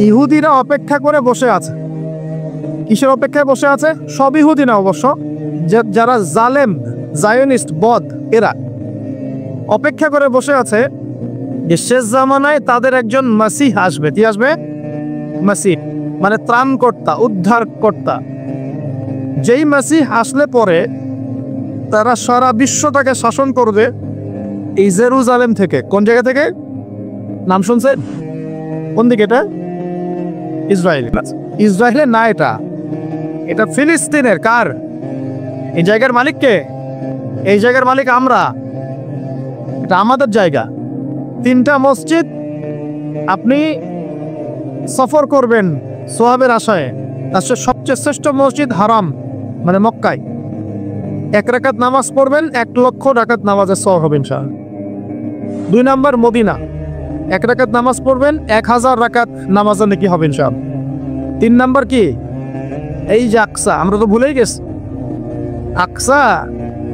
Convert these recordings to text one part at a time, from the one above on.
ইহুদিরা অপেক্ষা করে বসে আছে। কিসের অপেক্ষায় বসে আছে? সব ইহুদি না অবশ্য, যারা জালেম জায়নিস্ট বদ, এরা অপেক্ষা করে বসে আছে যে শেষ জামানায় তাদের একজন মাসিহ আসবে। কি আসবে? মাসিহ মানে ত্রাণকর্তা, উদ্ধারকর্তা। যেই মাসিহ আসলে পরে তারা সারা বিশ্বটাকে শাসন করবে এই জেরুজালেম থেকে। কোন জায়গা থেকে? নাম শুনছেন? কোন দিকে এটা? ইসরায়েল। ইসরায়েলের না, এটা ফিলিস্তিনের। কার? এই জায়গার মালিক কে? এই জায়গার মালিক আমরা। এটা আমাদের জায়গা। 3টা মসজিদ আপনি সফর করবেন সোয়াবের আশায়। তার সবচেয়ে শ্রেষ্ঠ মসজিদ হারাম মানে মক্কায়। 1 রাকাত নামাজ পড়বেন, 1 লক্ষ রাকাত নামাজের সওয়াব হবে ইনশাআল্লাহ। 2 নাম্বার মদিনা, 1 রাকাত নামাজ পড়বেন, 1000 রাকাত নামাজের নেকি হবে ইনশাআল্লাহ। 3 নাম্বার কি? এই যে আকসা, আমরা তো ভুলেই গেছি। আকসা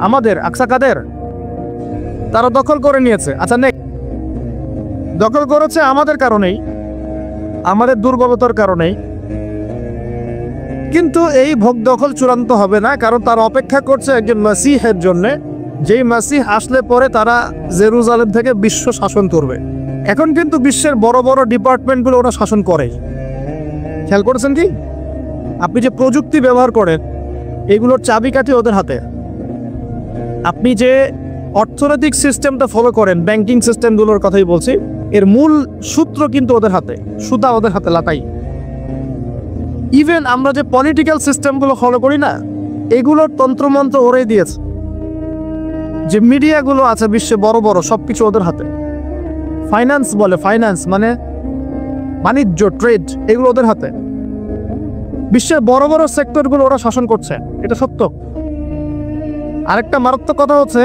আমাদের। আকসা কাদের? তারা দখল করে নিয়েছে। আচ্ছা, দখল করেছে আমাদের কারণেই, আমাদের দুর্বলতার কারণেই। কিন্তু এই ভোগ দখল চূড়ান্ত হবে না, কারণ তারা অপেক্ষা করছে একজন মাসিহের জন্য, যেই মাসিহ আসলে পরে তারা জেরুজালেম থেকে বিশ্ব শাসন করবে। এখন কিন্তু বিশ্বের বড় বড় ডিপার্টমেন্টগুলো ওরা শাসন করে। খেয়াল করেছেন কি? আপনি যে প্রযুক্তি ব্যবহার করেন এগুলোর চাবিকাঠি ওদের হাতে। আপনি যে অর্থনৈতিক সিস্টেমটা ফলো করেন, ব্যাংকিং সিস্টেমগুলোর কথাই বলছি, এর মূল সূত্র কিন্তু ওদের হাতে, সুতা ওদের হাতে লাটাই। ইভেন আমরা যে পলিটিক্যাল সিস্টেমগুলো ফলো করি না, এগুলোর তন্ত্রমন্ত্র ওরাই দিয়েছে। যে মিডিয়াগুলো আছে বিশ্বে বড় বড়, সবকিছু ওদের হাতে। ফাইন্যান্স বলে, ফাইন্যান্স মানে বাণিজ্য, ট্রেড, এগুলো ওদের হাতে। বিশ্বের বড় বড় সেক্টরগুলো ওরা শাসন করছে, এটা সত্য। আরেকটা মারাত্মক কথা হচ্ছে,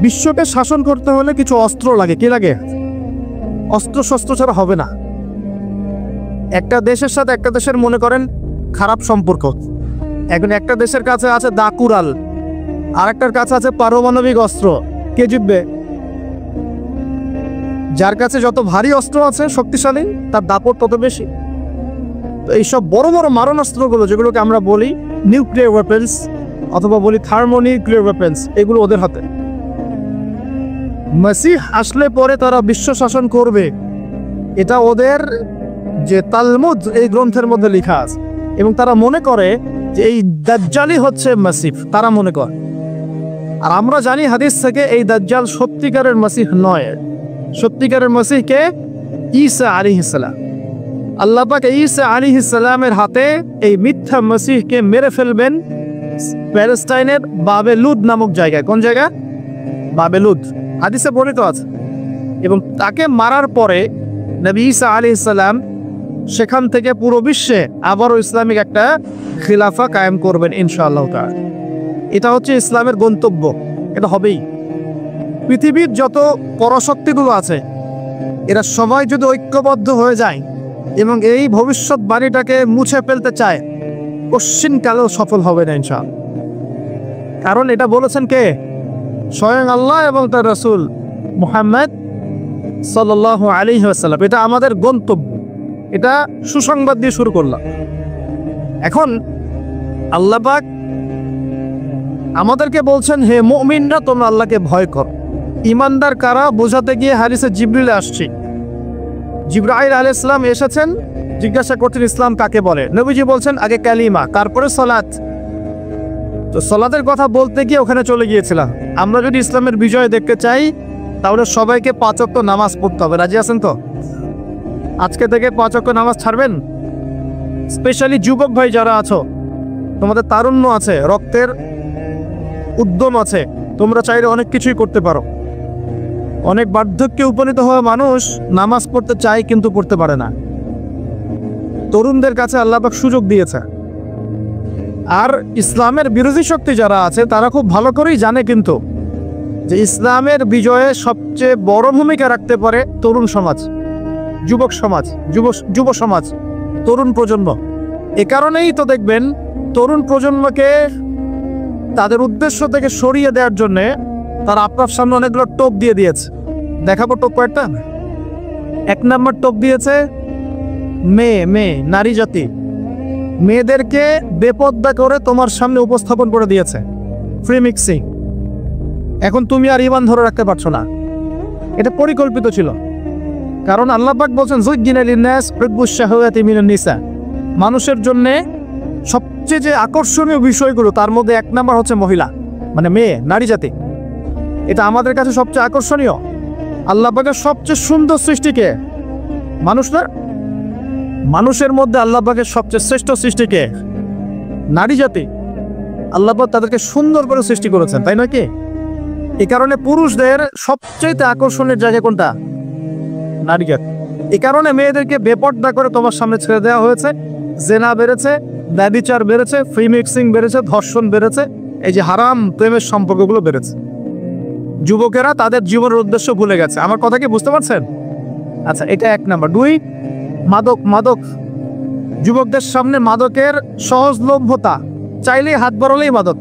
বিশ্বকে শাসন করতে হলে কিছু অস্ত্র লাগে। কি লাগে? অস্ত্র শস্ত্র ছাড়া হবে না। একটা দেশের সাথে একটা দেশের মনে করেন খারাপ সম্পর্ক, এখন একটা দেশের কাছে আছে দাকুরাল, আর একটার কাছে আছে পারমাণবিক অস্ত্র। কে জিতবে? যার কাছে যত ভারী অস্ত্র আছে, শক্তিশালী, তার দাপট তত বেশি। তো এইসব বড় বড় মারণাস্ত্রগুলো, যেগুলোকে আমরা বলি নিউক্লিয়ার ওয়েপেন্স অথবা বলি থার্মোনিউক্লিয়ার ওয়েপেন্স, এগুলো ওদের হাতে। মাসিহ আসলে পরে তারা বিশ্ব শাসন করবে, এটা ওদের যে তালমুদ এই গ্রন্থের মধ্যে লেখা আছে। এবং তারা মনে করে যে এই দাজ্জালই হচ্ছে মাসিহ, তারা মনে করে। আর আমরা জানি হাদিস থেকে এই দাজ্জাল সত্যিকারের মাসিহ নয়। সত্যিকারের মাসিহকে ঈসা আলাইহিস সালাম। আল্লাহ পাক ঈসা আলাইহিস সালামের হাতে এই মিথ্যা মাসিহকে মেরে ফেলবেন প্যালেস্টাইনের বাবেলুদ নামক জায়গায়। কোন জায়গা? বাবেলুদ, হাদিসে বর্ণিত আছে। এবং তাকে মারার পরে নবী ঈসা আলাইহিস সালাম সেখান থেকে পুরো বিশ্বে আবারও ইসলামিক একটা খিলাফা কায়েম করবেন ইনশাআল্লাহ তাআলা। এটা হচ্ছে ইসলামের গন্তব্য, এটা হবেই। পৃথিবীর যত পরাশক্তিগুলো আছে এরা সবাই যদি ঐক্যবদ্ধ হয়ে যায় এবং এই ভবিষ্যৎবাণীটাকে মুছে ফেলতে চায়, কশ্চিনকালেও সফল হবে না ইনশাআল্লাহ। কারণ এটা বলেছেন কে? স্বয়ং আল্লাহ এবং তার রাসূল মুহাম্মদ সাল্লাল্লাহু আলাইহি ওয়াসাল্লাম। এটা আমাদের গন্তব্য, এটা সুসংবাদ দিয়ে শুরু করলাম। এখন আল্লাহ পাক আমাদেরকে বলছেন, হে মুমিনরা, তোমরা আল্লাহকে ভয় কর। ইমানদার কারা বোঝাতে গিয়ে হাদিসে জিবরিল আসছে। জিবরাইল আলাইহিস সালাম এসেছেন, জিজ্ঞাসা করছেন ইসলাম কাকে বলে। নবীজি বলছেন আগে কালিমা, তারপরে সালাত। তো সালাতের কথা বলতে গিয়ে ওখানে চলে গিয়েছিলাম। আমরা যদি ইসলামের বিজয় দেখতে চাই তাহলে সবাইকে 5 ওয়াক্ত নামাজ পড়তে হবে। রাজি আছেন তো? আজকে থেকে 5 ওয়াক্ত নামাজ ছাড়বেন? স্পেশালি যুবক ভাই যারা আছো, তোমাদের তারুণ্য আছে, রক্তের উদ্যম আছে, তোমরা চাইলে অনেক কিছুই করতে পারো। অনেক বার্ধক্যে উপনীত হওয়া মানুষ নামাজ পড়তে চায় কিন্তু পড়তে পারে না। তরুণদের কাছে আল্লাহ পাক সুযোগ দিয়েছে। আর ইসলামের বিরোধী শক্তি যারা আছে তারা খুব ভালো করেই জানে কিন্তু যে ইসলামের বিজয়ে সবচেয়ে বড় ভূমিকা রাখতে পারে তরুণ সমাজ, যুবক সমাজ, যুব সমাজ, তরুণ প্রজন্ম। এ কারণেই তো দেখবেন তরুণ প্রজন্মকে তাদের উদ্দেশ্য থেকে সরিয়ে দেওয়ার জন্যে তারা আপনার সামনে অনেকগুলো টোপ দিয়ে দিয়েছে। দেখাবো টোপ কয়েকটা। 1 নম্বর টোপ দিয়েছে মেয়ে মেয়ে নারী জাতি মেয়েদেরকে বেপর্দা করে তোমার সামনে উপস্থাপন করে দিয়েছে, ফ্রি মিক্সিং। এখন তুমি আর ঈমান ধরে রাখতে পারছো না, এটা পরিকল্পিত ছিল। কারণ আল্লাহ পাক বলছেন যুজ্জিনা লিন-নাস হুব্বুশ শাহাওয়াতি মিনান নিসা, মানুষের জন্য সবচেয়ে যে আকর্ষণীয় বিষয়গুলো তার মধ্যে এক নাম্বার হচ্ছে মহিলা, মানে মেয়ে, নারী জাতি। এটা আমাদের কাছে সবচেয়ে আকর্ষণীয়। আল্লাহ পাকের সবচেয়ে সুন্দর সৃষ্টিকে মানুষ না, মানুষের মধ্যে আল্লাহ পাকের সবচেয়ে শ্রেষ্ঠ সৃষ্টিকে নারী জাতি। আল্লাহ পাক তাদেরকে সুন্দর করে সৃষ্টি করেছেন, তাই নয় কি? এই কারণে পুরুষদের সবচেয়ে আকর্ষণের জায়গা কোনটা? নারী জাতি। এই কারণে মেয়েদেরকে বেপর্দা করে তোমার সামনে ছেড়ে দেওয়া হয়েছে। জেনা বেড়েছে, ব্যভিচার বেড়েছে, ফ্রি মিক্সিং বেড়েছে, ধর্ষণ বেড়েছে, এই যে হারাম প্রেমের সম্পর্কগুলো বেড়েছে। যুবকেরা তাদের জীবনের উদ্দেশ্য ভুলে গেছে। আমার কথা কি বুঝতে পারছেন? আচ্ছা, এটা এক নাম্বার। দুই, মাদক। মাদক, যুবকদের সামনে মাদকের সহজলভ্যতা। চাইলেই হাত বাড়ালেই মাদক,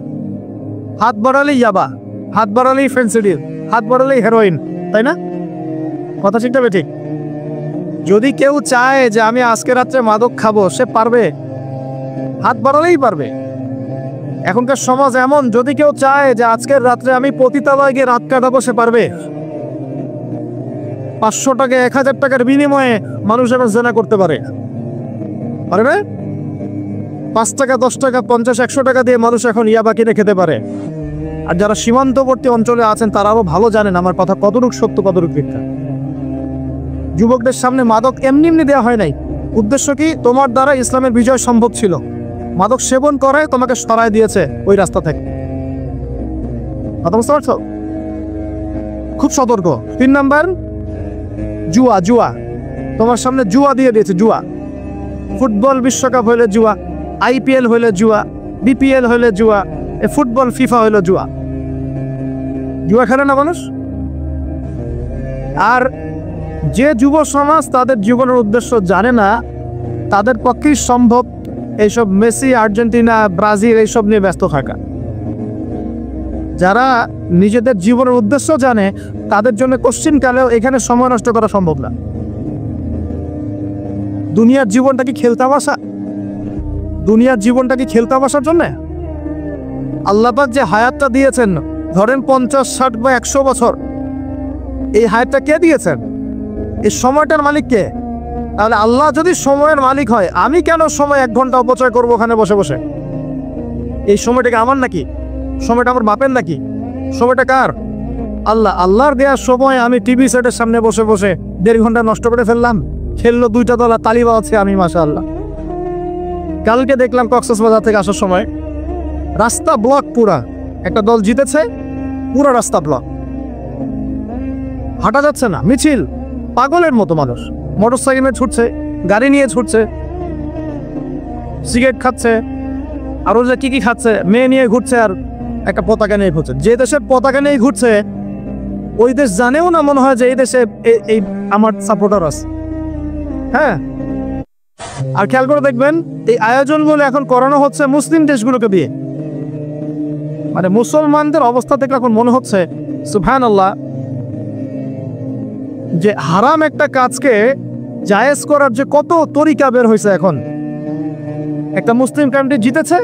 হাত বাড়ালেই ইয়াবা, হাত বাড়ালেই ফেন্সিডিল, হাত বাড়ালেই হেরোইন, তাই না? কথা ঠিক তবে ঠিক। যদি কেউ চায় যে আমি আজকে রাত্রে মাদক খাবো, সে পারবে, হাত বাড়ালেই পারবে। এখনকার সমাজ এমন, যদি কেউ চায় যে আজকের রাত্রে আমি পতিতালয়ে গিয়ে রাত কাটাবো, সে পারবে। 500 টাকা 1000 টাকার বিনিময়ে মানুষ এখন জেনা করতে পারে, পারবে? 5 টাকা 10 টাকা 50 100 টাকা দিয়ে মানুষ এখন ইয়াবা কিনে খেতে পারে। আর যারা সীমান্তবর্তী অঞ্চলে আছেন তারা আরো ভালো জানেন আমার কথা কতটুকু সত্য কতটুকু মিথ্যা। যুবকদের সামনে মাদক এমনি এমনি দেওয়া হয় নাই। উদ্দেশ্য কি? তোমার দ্বারা ইসলামের বিজয় সম্ভব ছিল। মাদক সেবন করে তোমাকে সরায় দিয়েছে ওই রাস্তা থেকে। কথা বুঝতে পারছো? খুব সতর্ক। 3 নাম্বার, জুয়া। জুয়া তোমার সামনে জুয়া দিয়ে দিয়েছে। জুয়া, ফুটবল বিশ্বকাপ হইলে জুয়া, IPL হইলে জুয়া, BPL হইলে জুয়া, ফুটবল ফিফা হইলে জুয়া। জুয়া খেলে না মানুষ। আর যে যুব সমাজ তাদের জীবনের উদ্দেশ্য জানে না, তাদের পক্ষেই সম্ভব এইসব মেসি, আর্জেন্টিনা, ব্রাজিল এইসব নিয়ে ব্যস্ত থাকা। যারা নিজেদের জীবনের উদ্দেশ্য জানে তাদের জন্য কোশ্চিনকালেও এখানে সময় নষ্ট করা সম্ভব না। দুনিয়ার জীবনটা কি খেলতামাশা? দুনিয়ার জীবনটা কি খেলতামাশার জন্য? আল্লাহ পাক যে হায়াতটা দিয়েছেন, ধরেন 50, 60 বা 100 বছর, এই হায়াতটা কে দিয়েছেন? এই সময়টার মালিক কে? তাহলে আল্লাহ যদি সময়ের মালিক হয়, আমি কেন সময় 1 ঘন্টা অপচয় করবো ওখানে বসে বসে? এই সময়টাকে আমার নাকি? সময়টা আমার বাপের নাকি? সময়টা কার? আল্লাহ। আল্লাহর দেওয়ার সময় আমি টিভি সেটের সামনে বসে বসে 1.5 ঘন্টা নষ্ট করে ফেললাম। খেললো 2টা দল, তালিবা আছে আমি, মাশাআল্লাহ। কালকে দেখলাম কক্সবাজার থেকে আসার সময় রাস্তা ব্লক, পুরা একটা দল জিতেছে, পুরো রাস্তা ব্লক, হাঁটা যাচ্ছে না, মিছিল, পাগলের মতো মানুষ মোটরসাইকেলে ছুটছে, গাড়ি নিয়ে ছুটছে, সিগারেট খাচ্ছে, আরো যে কি খাচ্ছে, মেয়ে নিয়ে ঘুরছে, আর একটা পতাকা নিয়ে ঘুরছে। যে দেশের পতাকা নিয়ে ঘুরছে ওই দেশ জানেও না মনে হয় যে এই দেশে এই আমার সাপোর্টার আছে। হ্যাঁ, আর খেয়াল করে দেখবেন এই আয়োজনগুলো এখন করানো হচ্ছে মুসলিম দেশগুলোকে দিয়ে। মানে মুসলমানদের অবস্থা দেখলে এখন মনে হচ্ছে সুবহানাল্লাহ, যে হারাম একটা কাজকে জায়েজ করার যে কত তরিকা বের হয়েছে এখন। একটা মুসলিম কান্ট্রি জিতেছে,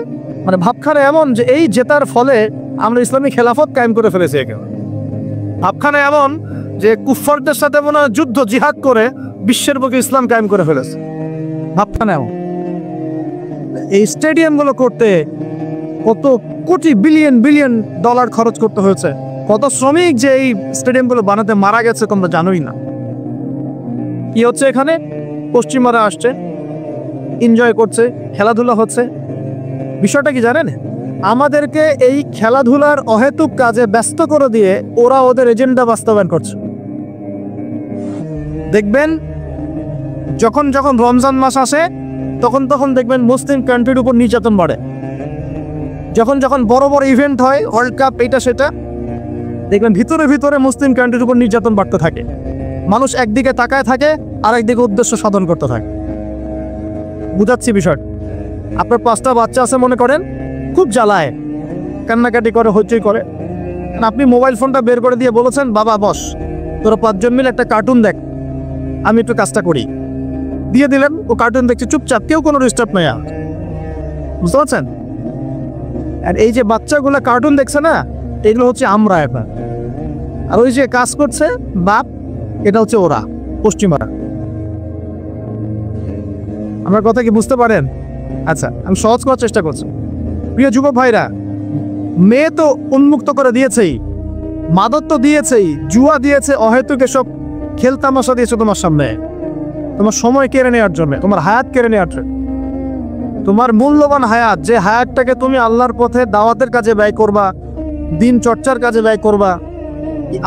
মানে ভাবখানা এমন যে এই জেতার ফলে আমরা ইসলামী খেলাফত কায়েম করে ফেলেছি। একেবারে ভাবখানা এমন যে কুফফারদের সাথে মনে হয় যুদ্ধ জিহাদ করে বিশ্বের বুকে ইসলাম কায়েম করে ফেলেছে। ভাবখানা এমন। এই স্টেডিয়ামগুলো করতে কত কোটি বিলিয়ন বিলিয়ন ডলার খরচ করতে হয়েছে, কত শ্রমিক যে এই স্টেডিয়ামগুলো বানাতে মারা গেছে তোমরা জানোই না। কি হচ্ছে এখানে? পশ্চিমারা আসছে, এনজয় করছে, খেলাধুলা হচ্ছে। বিষয়টা কি জানেন? আমাদেরকে এই খেলাধুলার অহেতুক কাজে ব্যস্ত করে দিয়ে ওরা ওদের এজেন্ডা বাস্তবায়ন করছে। দেখবেন যখন যখন রমজান মাস আসে তখন তখন দেখবেন মুসলিম কান্ট্রির উপর নির্যাতন বাড়ে। যখন যখন বড় বড় ইভেন্ট হয়, ওয়ার্ল্ড কাপ, এটা সেটা, দেখবেন ভিতরে ভিতরে মুসলিম কান্ট্রির উপর নির্যাতন বাড়তে থাকে। মানুষ একদিকে তাকায় থাকে, আর একদিকে উদ্দেশ্য সাধন করতে থাকে। বুঝাচ্ছি বিষয়। আপনার 5টা বাচ্চা আছে মনে করেন, খুব জ্বালায়, কান্নাকাটি করে, হইচই করে। আপনি মোবাইল ফোনটা বের করে দিয়ে বলেছেন, বাবা বস, তোরা 5 জন মিলে একটা কার্টুন দেখ, আমি একটু কাজটা করি। দিয়ে দিলেন, ও কার্টুন দেখছে চুপচাপ, কেউ কোনো ডিস্টার্ব নেই আর। বুঝতে পারছেন? আর এই যে বাচ্চাগুলো কার্টুন দেখছে না, এগুলো হচ্ছে আমরা এখন। আর ওই যে কাজ করছে বাপ, এটা হচ্ছে ওরা, পশ্চিমারা। আমার কথা কি বুঝতে পারেন? আচ্ছা, আমি সহজ করার চেষ্টা করছি। প্রিয় যুবক ভাইরা, মেয়ে তো উন্মুক্ত করে দিয়েছেই, মাদক তো দিয়েছেই, জুয়া দিয়েছে, অহেতুক এসব খেলতামাশা দিয়েছে তোমার সামনে, তোমার সময় কেড়ে নেওয়ার জন্য, তোমার হায়াত কেড়ে নেওয়ার জন্য। তোমার মূল্যবান হায়াত, যে হায়াতটাকে তুমি আল্লাহর পথে দাওয়াতের কাজে ব্যয় করবা, দিন চর্চার কাজে ব্যয় করবা,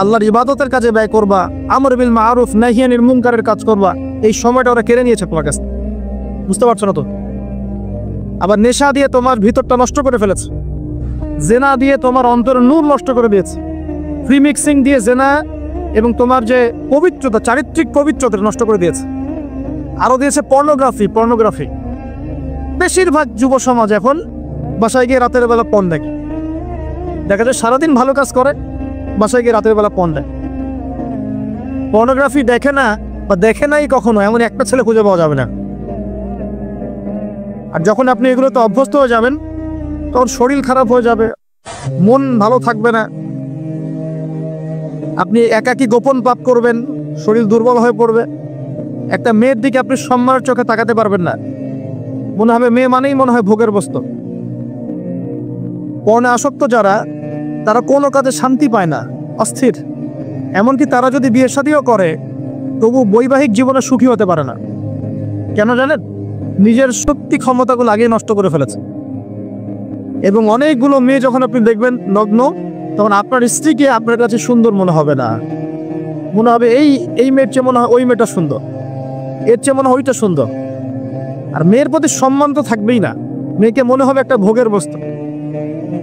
আল্লাহর ইবাদতের কাজে ব্যয় করবা, আমর বিল মারুফ নাহি আনিল মুনকারের কাজ করবা, এই সময়টা ওরা কেড়ে নিয়েছে তোমার কাছে। বুঝতে পারছো না তো? আবার নেশা দিয়ে তোমার ভিতরটা নষ্ট করে ফেলেছে, জেনা দিয়ে তোমার অন্তরের নূর নষ্ট করে দিয়েছে, ফ্রি মিক্সিং দিয়ে জেনা এবং তোমার যে পবিত্রতা, চারিত্রিক পবিত্রতা নষ্ট করে দিয়েছে। আরো দিয়েছে পর্নোগ্রাফি। বেশিরভাগ যুব সমাজ এখন বাসায় গিয়ে রাতের বেলা পর্ন দেখে। দেখা যায় সারাদিন ভালো কাজ করে, বাসায় গিয়ে রাতের বেলা পর্ন দেখে। পর্নোগ্রাফি দেখে না বা দেখে নাই কখনো, এমন একটা ছেলে খুঁজে পাওয়া যাবে না। আর যখন আপনি এগুলোতে অভ্যস্ত হয়ে যাবেন, তখন শরীর খারাপ হয়ে যাবে, মন ভালো থাকবে না, আপনি একাকী গোপন পাপ করবেন, শরীর দুর্বল হয়ে পড়বে। একটা মেয়ের দিকে আপনি সম্মানের চোখে তাকাতে পারবেন না, মনে হবে মেয়ে মানেই মনে হয় ভোগের বস্তু। পর্নে আসক্ত যারা, তারা কোনো কাজে শান্তি পায় না, অস্থির। এমনকি তারা যদি বিয়ে শাদীও করে, তবু বৈবাহিক জীবনে সুখী হতে পারে না। কেন জানেন? নিজের শক্তি ক্ষমতাগুলো আগেই নষ্ট করে ফেলেছে। এবং অনেকগুলো মেয়ে যখন আপনি দেখবেন নগ্ন, তখন আপনার স্ত্রীকে আপনার কাছে সুন্দর মনে হবে না, মনে হবে এই মেয়ের চেয়ে মনে হয় ওই মেয়েটা সুন্দর, এর চেয়ে মনে হয় ওইটা সুন্দর। আর মেয়ের প্রতি সম্মান তো থাকবেই না, মেয়েকে মনে হবে একটা ভোগের বস্তু।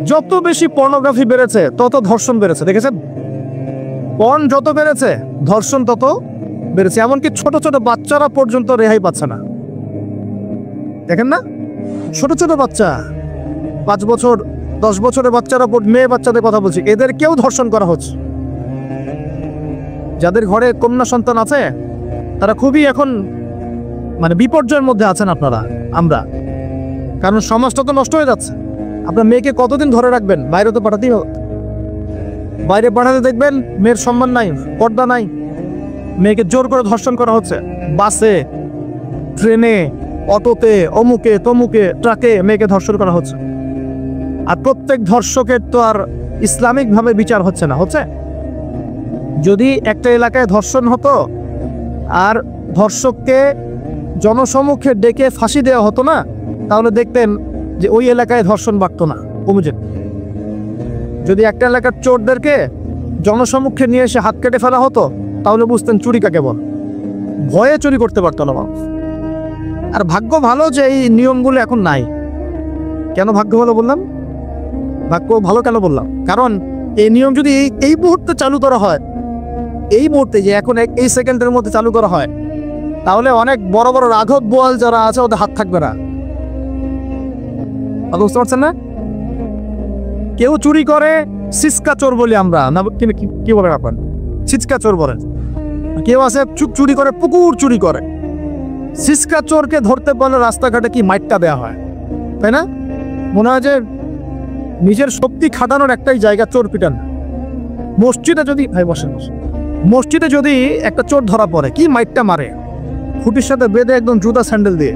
যত বেশি পর্নোগ্রাফি বেড়েছে, তত ধর্ষণ বেড়েছে। দেখেছেন? পর্ন যত বেড়েছে, ধর্ষণ তত বেড়েছে। এমনকি ছোট ছোট বাচ্চারা পর্যন্ত রেহাই পাচ্ছে না। দেখেন না, ছোট ছোট বাচ্চা, 5 বছর 10 বছরের বাচ্চারা, মেয়ে বাচ্চাদের কথা বলছি, এদেরকেও ধর্ষণ করা হচ্ছে। যাদের ঘরে কন্যা সন্তান আছে, তারা খুবই এখন বিপর্যয়ের মধ্যে আছেন আপনারা, আমরা। কারণ সমাজটা তো নষ্ট হয়ে যাচ্ছে। আপনার মেয়েকে কতদিন ধরে রাখবেন? বাইরে তো পাঠাতেই হবে। বাইরে পাঠাতে দেখবেন মেয়ের সম্মান নাই, পর্দা নাই, মেয়েকে জোর করে ধর্ষণ করা হচ্ছে। বাসে, ট্রেনে, অটোতে, অমুকে তমুকে, ট্রাকে মেয়েকে ধর্ষণ করা হচ্ছে। আর প্রত্যেক ধর্ষকের তো আর ইসলামিকভাবে বিচার হচ্ছে না, হচ্ছে? যদি একটা এলাকায় ধর্ষণ হতো আর ধর্ষককে জনসমক্ষে ডেকে ফাঁসি দেওয়া হতো না, তাহলে দেখতেন যে ওই এলাকায় ধর্ষণ বাড়তো না, কমে যেত। যদি একটা এলাকার চোরদেরকে জনসমক্ষে নিয়ে এসে হাত কেটে ফেলা হতো, তাহলে বুঝতেন চুরি কাকে বল। ভয়ে চুরি করতে পারতো না মানুষ। আর ভাগ্য ভালো যে এই নিয়মগুলো এখন নাই। কেন ভাগ্য ভালো বললাম? ভাগ্য ভালো কেন বললাম? কারণ এই নিয়ম যদি এই মুহূর্তে চালু করা হয়, এই মুহূর্তে যে এখন এই সেকেন্ডের মধ্যে চালু করা হয়, তাহলে অনেক বড় বড় রাঘব বোয়াল যারা আছে, ওদের হাত থাকবে না। বুঝতে পারছেন না? কেউ চুরি করে সিসকা চোর বলি আমরা, না কি বলেন আপনার? সিচকা চোর বলেন। কেউ আছে চুরি করে, পুকুর চুরি করে। সিসকা চোরকে ধরতে পারলে রাস্তাঘাটে কি মাইটটা দেওয়া হয়, তাই না? মনে হয় যে নিজের শক্তি খাটানোর একটাই জায়গা, চোর পিটান। মসজিদে যদি মসজিদে যদি একটা চোর ধরা পড়ে, কি মাইটটা মারে, খুঁটির সাথে বেঁধে একদম জুতা স্যান্ডেল দিয়ে।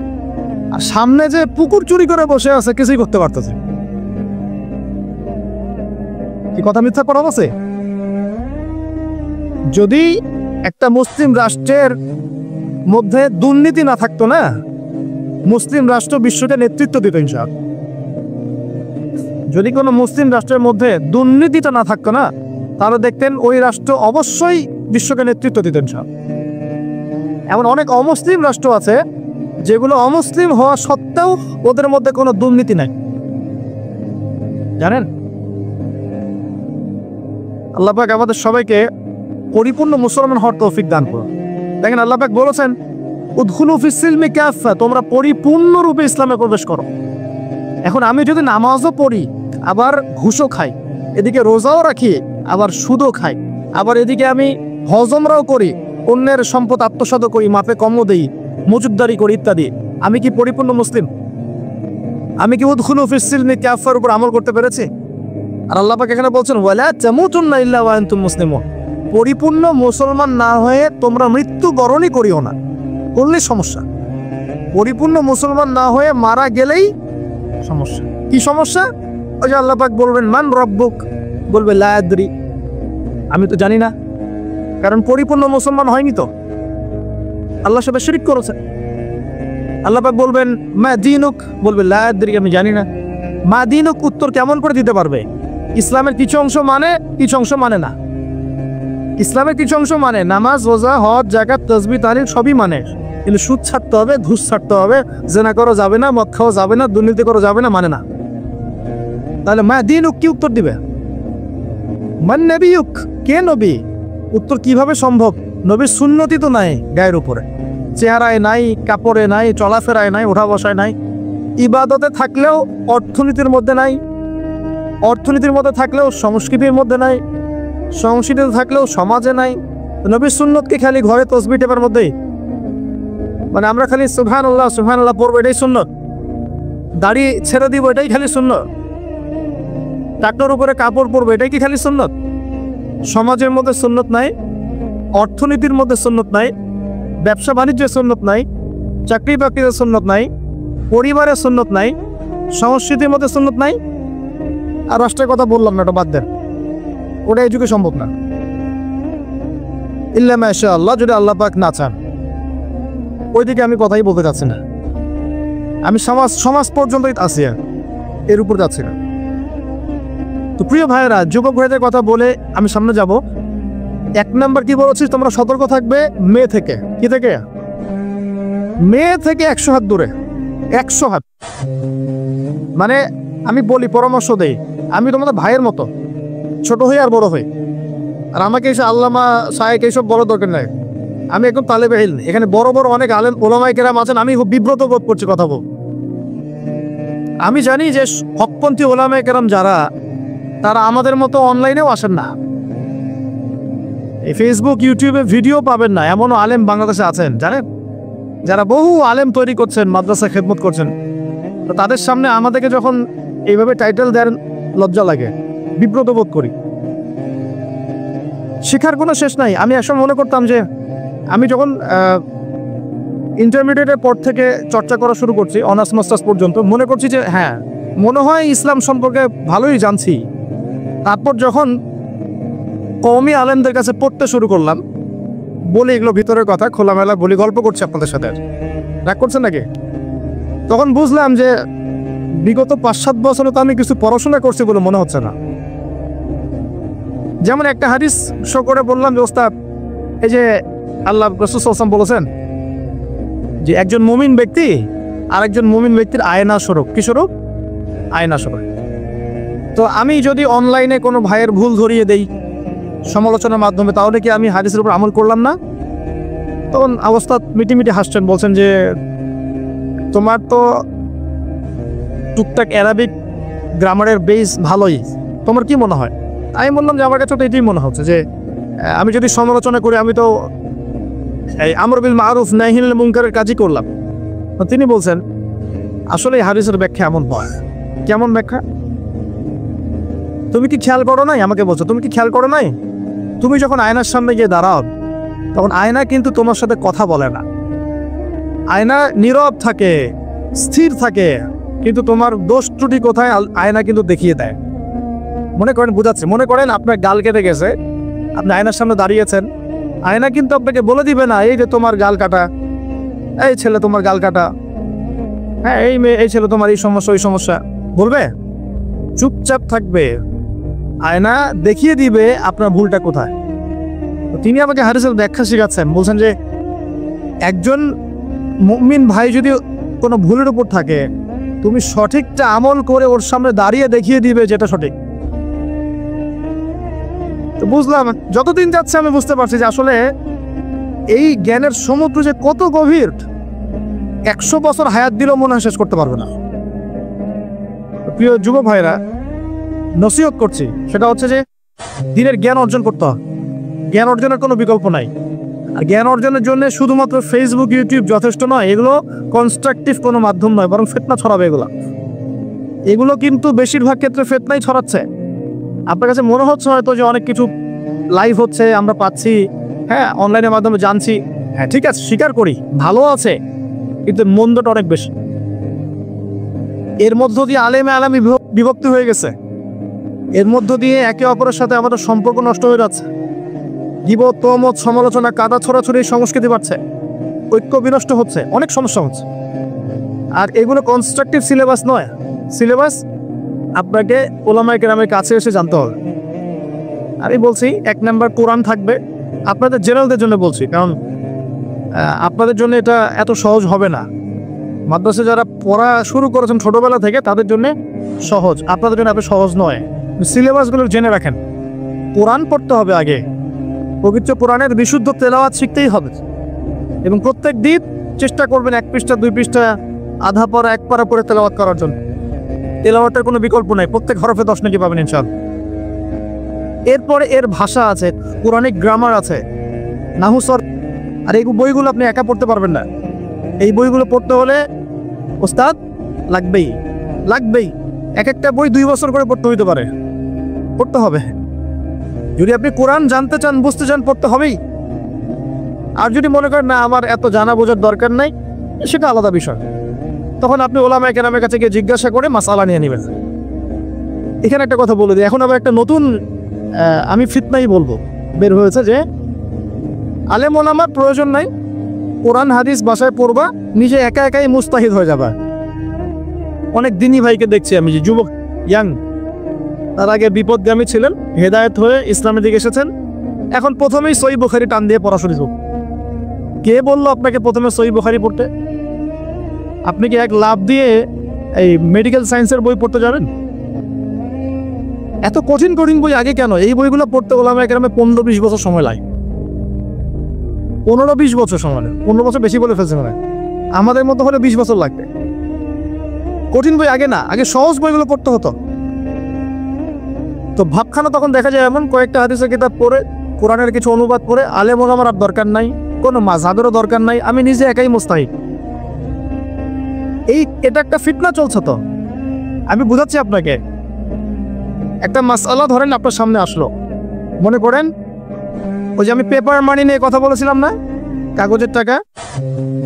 আর সামনে যে পুকুর চুরি করে বসে আছে, কিছুই করতে পারতেছে। কি কথা মিথ্যা করা আছে? যদি একটা মুসলিম রাষ্ট্রের মধ্যে দুর্নীতি না থাকতো না, মুসলিম রাষ্ট্র বিশ্বকে নেতৃত্ব দিত ইনশাআল্লাহ। যদি কোনো মুসলিম রাষ্ট্রের মধ্যে দুর্নীতিটা না থাকতো না, তাহলে দেখতেন ওই রাষ্ট্র অবশ্যই বিশ্বকে নেতৃত্ব দিতেন সব। এমন অনেক অমুসলিম রাষ্ট্র আছে যেগুলো অমুসলিম হওয়া সত্ত্বেও ওদের মধ্যে কোনো দুর্নীতি নাই, জানেন? আল্লাহ পাক আমাদের সবাইকে পরিপূর্ণ মুসলমান হওয়ার তৌফিক দান করুন। দেখেন, আল্লাহ পাক বলেছেন, উদখুলু ফিস সিলমি কাফা, তোমরা পরিপূর্ণরূপে ইসলামে প্রবেশ করো। এখন আমি যদি নামাজও পড়ি, আবার ঘুষও খাই, এদিকে রোজাও রাখি, আবার সুদও খাই, আবার এদিকে আমি হজমরাও করি, অন্যের সম্পদ আত্মসাৎ করি, মাপে কমও দেই, মজুদদারি করি ইত্যাদি, আমি কি পরিপূর্ণ মুসলিম? আমি কি উদখুলু ফিস সিলমি কাফার উপর আমল করতে পেরেছি? আর আল্লাহ পাক এখানে বলছেন ওয়ালা তামুতুন্না ইল্লা ওয়া আনতুম মুসলিমুন, পরিপূর্ণ মুসলমান না হয়ে তোমরা মৃত্যুবরণই করিও না। করলে সমস্যা, পরিপূর্ণ মুসলমান না হয়ে মারা গেলেই সমস্যা। কি সমস্যা? ওই যে আল্লাহ পাক বলবেন মান রব্বুক, বলবে লা আদরি, আমি তো জানি না, কারণ পরিপূর্ণ মুসলমান হয়নি তো, আল্লাহর সাথে শিরক করেছে। আল্লাহ পাক বলবেন মা দীনুক, বলবে লা আদরি, আমি জানি না। মা দীনুক উত্তর কেমন করে দিতে পারবে? ইসলামের কিছু অংশ মানে, কিছু অংশ মানে না। ইসলামের কিছু অংশ মানে, নামাজ, রোজা, হজ, যাকাত, তাসবিহ, তাহলিল সবই মানে, কিন্তু সুদ ছাড়তে হবে, ঘুষ ছাড়তে হবে, জেনা করা যাবে না, মদ খাওয়া যাবে না, দুর্নীতি করা যাবে না, মানে না। তাহলে মা দীনুক কি উত্তর দিবে? মান নবিয়ুক, কে নবী? উত্তর কিভাবে সম্ভব? নবীর সুন্নতি তো নাই গায়ের উপরে, চেহারায় নাই, কাপড়ে নাই, চলাফেরায় নাই, ওঠা বসায় নাই, ইবাদতে থাকলেও অর্থনীতির মধ্যে নাই, অর্থনীতির মধ্যে থাকলেও সংস্কৃতির মধ্যে নাই, সংস্কৃতিতে থাকলেও সমাজে নাই। নবীর সুন্নত কি খালি ঘরে তসবিহ টেপার মধ্যেই? মানে আমরা খালি সুবহানাল্লাহ সুবহানাল্লাহ পড়বো এটাই সুন্নত, দাড়ি ছেড়ে দিব এটাই খালি সুন্নত, টাকটার উপরে কাপড় পরবো এটাই কি খালি সুন্নত? সমাজের মধ্যে সুন্নত নাই, অর্থনীতির মধ্যে সুন্নত নাই, ব্যবসা বাণিজ্যের সুন্নত নাই, চাকরি বাকরির সুন্নত নাই, পরিবারের সুন্নত নাই, সংস্কৃতির মধ্যে সুন্নত নাই। আর রাষ্ট্রের কথা বললাম না, ওটা বাদ দেন, ওটা এই যুগে সম্ভব না। ইল্লা মাশা আল্লাহ, যদি আল্লাহ পাক না চান। ওইদিকে আমি কথাই বলতে চাচ্ছি না, আমি সমাজ পর্যন্তই আছি, এর উপর যাচ্ছি না। তো প্রিয় ভাইয়েরা, যুবক ভাইদের কথা বলে আমি সামনে যাব। 1 নাম্বার কি বলেছি, তোমরা সতর্ক থাকবে মেয়ে থেকে। কি থেকে? মেয়ে থেকে 100 হাত দূরে, 100 হাত। মানে আমি বলি, পরামর্শ দেই, আমি তোমাদের ভাইয়ের মতো, ছোট হই আর বড় হই, আর আমাকে এসে আল্লামা শায়েখ এইসব বড় দরকার নাই। আমি একদম তালেবে ইলম, এখানে বড় বড় অনেক আলেম ওলামায়ে কেরাম আছেন, আমি খুব বিব্রত বোধ করছি কথা বল। আমি জানি যে হকপন্থী ওলামায়ে কেরাম যারা, তারা আমাদের মতো অনলাইনেও আসেন না, এই ফেসবুক ইউটিউবে ভিডিও পাবেন না, এমনও আলেম বাংলাদেশে আছেন জানেন, যারা বহু আলেম তৈরি করছেন, মাদ্রাসা খেদমত করছেন। তো তাদের সামনে আমাদেরকে যখন এইভাবে টাইটেল দেন, লজ্জা লাগে, বিব্রত বোধ করি। শেখার কোনো শেষ নাই। আমি একসময় মনে করতাম যে আমি যখন ইন্টারমিডিয়েটের পর থেকে চর্চা করা শুরু করছি, অনার্স মাস্টার্স পর্যন্ত, মনে করছি যে হ্যাঁ, মনে হয় ইসলাম সম্পর্কে ভালোই জানছি। তারপর যখন কওমি আলেমদের কাছে পড়তে শুরু করলাম, বলি এগুলো ভিতরের কথা, খোলামেলা বলি, গল্প করছি আপনাদের সাথে, রাগ করছেন নাকি? তখন বুঝলাম যে বিগত 5-7 বছরে তো আমি কিছু পড়াশোনা করছি বলে মনে হচ্ছে না। যেমন একটা হাদিস শো করে বললাম যে ওস্তাদ, এই যে আল্লাহ রাসূল সাল্লাল্লাহু আলাইহি ওয়াসাল্লাম বলেছেন যে একজন মুমিন ব্যক্তি আর একজন মুমিন ব্যক্তির আয়না স্বরূপ। কি স্বরূপ? আয়না স্বরূপ। তো আমি যদি অনলাইনে কোনো ভাইয়ের ভুল ধরিয়ে দেই সমালোচনার মাধ্যমে, তাহলে কি আমি হাদিসের উপর আমল করলাম না? তখন অবস্থা মিটিমিটি হাসছেন, বলছেন যে তোমার তো টুকটাক অ্যারাবিক গ্রামারের বেস ভালোই, তোমার কি মনে হয়? আমি বললাম যে আমার কাছে তো এটাই মনে হচ্ছে যে আমি যদি সমালোচনা করি, আমি তো এই আমর বিল মারুফ নাহি আনিল মুনকারের কাজই করলাম। তো তিনি বলছেন আসলে এই হাদিসের ব্যাখ্যা এমন হয়। কেমন ব্যাখ্যা? তুমি কি খেয়াল করো নাই? আমাকে বলছো তুমি কি খেয়াল করো নাই, তুমি যখন আয়নার সামনে গিয়ে দাঁড়াও, তখন আয়না কিন্তু তোমার সাথে কথা বলে না, আয়না নীরব থাকে, স্থির থাকে, কিন্তু তোমার দোষ ত্রুটি কোথায় আয়না কিন্তু দেখিয়ে দেয়। মনে করেন, বুঝাচ্ছে, মনে করেন আপনার গাল কেটে গেছে, আপনি আয়নার সামনে দাঁড়িয়েছেন, আয়না কিন্তু আপনাকে বলে দিবে না এই যে তোমার গাল কাটা, এই ছেলে তোমার গাল কাটা, হ্যাঁ এই মেয়ে, এই ছেলে তোমার এই সমস্যা ওই সমস্যা, বলবে? চুপচাপ থাকবে, আয়না দেখিয়ে দিবে আপনার ভুলটা কোথায়। তো তিনি আমাকে হাদিসের ব্যাখ্যা শেখাচ্ছেন, বলছেন যে একজন মুমিন ভাই যদি কোনো ভুলের উপর থাকে, তুমি সঠিকটা আমল করে ওর সামনে দাঁড়িয়ে দেখিয়ে দিবে যেটা সঠিক। তো বুঝলাম, যতদিন যাচ্ছে আমি বুঝতে পারছি যে আসলে এই জ্ঞানের সমুদ্র যে কত গভীর, 100 বছর হায়াত দিলেও মনে হয় শেষ করতে পারবে না। প্রিয় যুব ভাইরা, নসিহত করছি, সেটা হচ্ছে যে দিনের জ্ঞান অর্জন করতে হবে। জ্ঞান অর্জনের কোনো বিকল্প নাই। আর জ্ঞান অর্জনের জন্য শুধুমাত্র ফেসবুক ইউটিউব যথেষ্ট নয়, এগুলো কনস্ট্রাকটিভ কোনো মাধ্যম নয়, বরং ফিতনা ছড়াবে। এগুলো কিন্তু বেশিরভাগ ক্ষেত্রে ফিতনাই ছড়াচ্ছে। আপনার কাছে মনে হচ্ছে হয়তো যে অনেক কিছু লাইভ হচ্ছে, আমরা পাচ্ছি, হ্যাঁ, অনলাইনের মাধ্যমে জানছি, হ্যাঁ ঠিক আছে, স্বীকার করি, ভালো আছে, কিন্তু মন্দটা অনেক বেশি। এর মধ্য দিয়ে আলেমে আলামি বিভক্তি হয়ে গেছে, এর মধ্য দিয়ে একে অপরের সাথে আমাদের সম্পর্ক নষ্ট হয়ে যাচ্ছে, গীবত, তহমত, সমালোচনা, কাদা ছড়াছড়ি সংস্কৃতি বাড়ছে, ঐক্য বিনষ্ট হচ্ছে, অনেক সমস্যা হচ্ছে। আর এগুলো কনস্ট্রাকটিভ সিলেবাস নয়। সিলেবাস আপনাকে ওলামায়ে কেরামের কাছে এসে জানতে হবে। আমি বলছি 1 নাম্বার কোরআন থাকবে, আপনাদের জেনারেলদের জন্য বলছি, কারণ আপনাদের জন্য এটা এত সহজ হবে না। মাদ্রাসা যারা পড়া শুরু করেছেন ছোটবেলা থেকে তাদের জন্য সহজ, আপনাদের জন্য এত সহজ নয়। সিলেবাসগুলো জেনে রাখেন। কোরআন পড়তে হবে আগে, পবিত্র কোরআনের বিশুদ্ধ তেলাওয়াত শিখতেই হবে, এবং প্রত্যেক দিন চেষ্টা করবেন 1 পৃষ্ঠা 2 পৃষ্ঠা আধা পারা 1 পারা করে তেলাওয়াত করার জন্য। তেলাওয়াতের কোনো বিকল্প নাই, প্রত্যেক হরফে 10 নাকি পাবেন ইনশাআল্লাহ। এরপরে এর ভাষা আছে, কোরআনিক গ্রামার আছে, নাহু সর, আর এই বইগুলো আপনি একা পড়তে পারবেন না। এই বইগুলো পড়তে হলে ওস্তাদ লাগবেই। এক একটা বই 2 বছর করে পড়তে হইতে পারে, পড়তে হবে। যদি আপনি কোরআন জানতে চান, বুঝতে চান, পড়তে হবেই। আর যদি মনে করেন না আমার এত জানা বোঝার দরকার নাই, সেটা আলাদা বিষয়, তখন আপনি ওলামায়ে কেরামের কাছে গিয়ে জিজ্ঞাসা করে মাসআলা নিয়ে নেবেন। এখানে একটা কথা বলে দিই, এখন আবার একটা নতুন আমি ফিতনাই বলবো বের হয়েছে যে আলেম ওলামার প্রয়োজন নাই, কোরআন হাদিস বাসায় পড়বা, নিজে একা একাই মুস্তাহিদ হয়ে যাবা। অনেক দিনই ভাইকে দেখছি আমি, যে যুবক ইয়াং, তার আগে বিপদগামী ছিলেন, হেদায়েত হয়ে ইসলামের দিকে এসেছেন, এখন প্রথমেই সহিহ বুখারী টান দিয়ে পড়া শুরু। কে বললো আপনাকে প্রথমে সহিহ বুখারী পড়তে? আপনি কি এক লাভ দিয়ে এই মেডিকেল সায়েন্সের বই পড়তে যাবেন? এত কঠিন বই আগে কেন? এই বইগুলো পড়তে ওলামায়ে কেরামে 15-20 বছর সময় লাগে। 15-20 বছর সময় লাগে, 15 বছর বেশি বলে ফেলছে মানে, আমাদের মতো হলে 20 বছর লাগবে। কঠিন বই আগে না, আগে সহজ বইগুলো পড়তে হতো। তো ভাবখানা তখন দেখা যায় এমন, কয়েকটা হাদিসের কিতাব পড়ে, কোরআনের কিছু অনুবাদ পড়ে, আলেম ওলামার আর দরকার নাই, কোনো মাযহাবেরও দরকার নাই, আমি নিজে একাই মুস্তাহিদ। এটা একটা ফিতনা চলছে। তো আমি বুঝাচ্ছি আপনাকে, একটা মাসআলা ধরেন আপনার সামনে আসলো, মনে করেন ওই যে আমি পেপার মানি নিয়ে কথা বলেছিলাম না, কাগজের টাকা,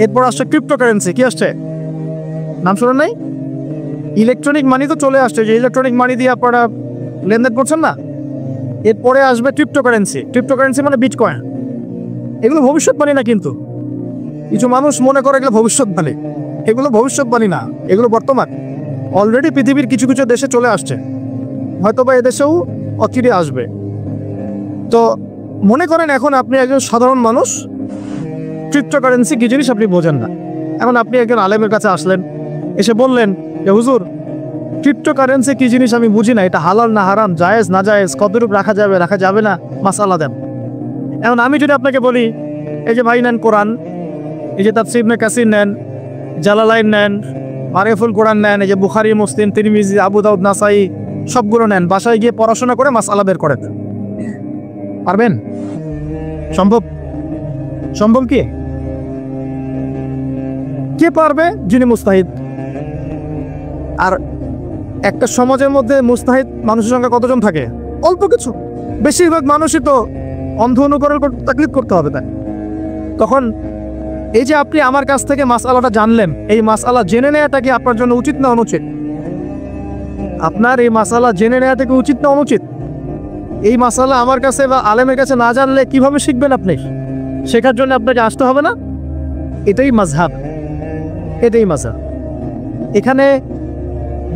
এরপর আসছে ক্রিপ্টোকারেন্সি। কি আসছে? নাম শোনেন নাই? ইলেকট্রনিক মানি তো চলে আসছে, যে ইলেকট্রনিক মানি দিয়ে আপনারা লেনদেন করছেন না, এরপরে আসবে ক্রিপ্টোকারেন্সি। ক্রিপ্টোকারেন্সি মানে বিটকয়েন। এগুলো ভবিষ্যৎবাণী না, কিন্তু কিছু মানুষ মনে করে এগুলো ভবিষ্যৎবাণী। এগুলো ভবিষ্যৎবাণী না, এগুলো বর্তমান। অলরেডি পৃথিবীর কিছু কিছু দেশে চলে আসছে, হয়তোবা এদেশেও অচিরে আসবে। তো মনে করেন এখন আপনি একজন সাধারণ মানুষ, ক্রিপ্টোকারেন্সি কি জিনিস আপনি বোঝেন না। এখন আপনি একজন আলেমের কাছে আসলেন, এসে বললেন যে হুজুর, ক্রিপ্টোকারেন্সি কি জিনিস আমি বুঝি না, এটা হালাল না হারাম, জায়েজ না জায়েজ, কতটুকু রাখা যাবে রাখা যাবে না, মাসআলা দেন। এখন আমি যদি আপনাকে বলি, এই যে ভাই নেন কোরআন, এই যে তাফসীর ইবনে কাসির নেন, জালালাইন নেন, মারিফুল কোরআন নেন, এই যে বুখারী, মুসলিম, তিরমিজি, আবু দাউদ, নাসাই, সবগুলো নেন, বাসায় গিয়ে পড়াশোনা করে মাসআলা বের করেন, পারবেন? সম্ভব? সম্ভব কি? কে পারবে? যিনি মুস্তাহিদ। আর একটা সমাজের মধ্যে মুস্তাহিদ মানুষের সংখ্যা কতজন থাকে? অল্প কিছু। বেশিরভাগ মানুষই তো অন্ধ অনুকরণ তাকলিদ করতে হবে। তাই তখন এই যে আপনি আমার কাছ থেকে মাসআলাটা জানলেন, এই মাসআলা জেনে নেওয়াটা কি আপনার জন্য উচিত না অনুচিত? আপনার এই মাসআলা জেনে নেওয়াটা কি উচিত না অনুচিত? এই মাসআলা আমার কাছে বা আলেমের কাছে না জানলে কিভাবে শিখবেন আপনি? শেখার জন্য আপনাকে আসতে হবে না? এটাই মাযহাব, এটাই মাযহাব। এখানে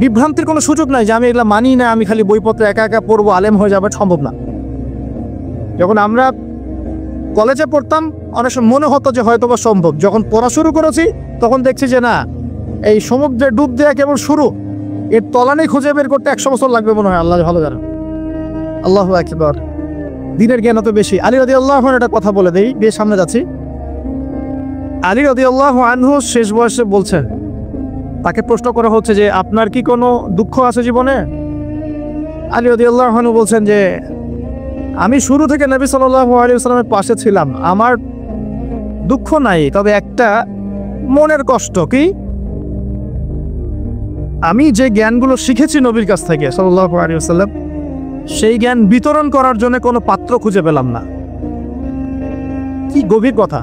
বিভ্রান্তির কোনো সুযোগ নাই যে আমি এগুলো মানি না, আমি খালি বইপত্র একা একা পড়বো, আলেম হয়ে যাবে, সম্ভব না। যখন আমরা কলেজে পড়তাম অনেক সময় মনে হতো যে হয়তো বা সম্ভব, যখন পড়া শুরু করেছি তখন দেখছি যে না, এই সমুদ্রে ডুব দেওয়া কেবল শুরু, এর তলানি খুঁজে বের করতে 100 বছর লাগবে মনে হয়, আল্লাহ ভালো জানেন। আল্লাহু আকবার। দিনের জ্ঞান অত বেশি। আলী রাদিয়াল্লাহু আনহু একটা কথা বলে দেই, বেশ সামনে যাচ্ছি। আলী রাদিয়াল্লাহু আনহু শেষ বয়সে বলছেন, তাকে প্রশ্ন করা হচ্ছে যে আপনার কি কোনো দুঃখ আছে জীবনে? আলী রাদিয়াল্লাহু আনহু বলছেন যে আমি শুরু থেকে নবী সাল্লাল্লাহু আলাইহি ওয়াসাল্লামের পাশে ছিলাম, আমার দুঃখ নাই, তবে একটা মনের কষ্ট। কি? আমি যে জ্ঞানগুলো শিখেছি নবীর কাছ থেকে সাল্লাল্লাহু আলাইহি ওয়াসাল্লাম, সেই জ্ঞান বিতরণ করার জন্য কোনো পাত্র খুঁজে পেলাম না। কি গভীর কথা!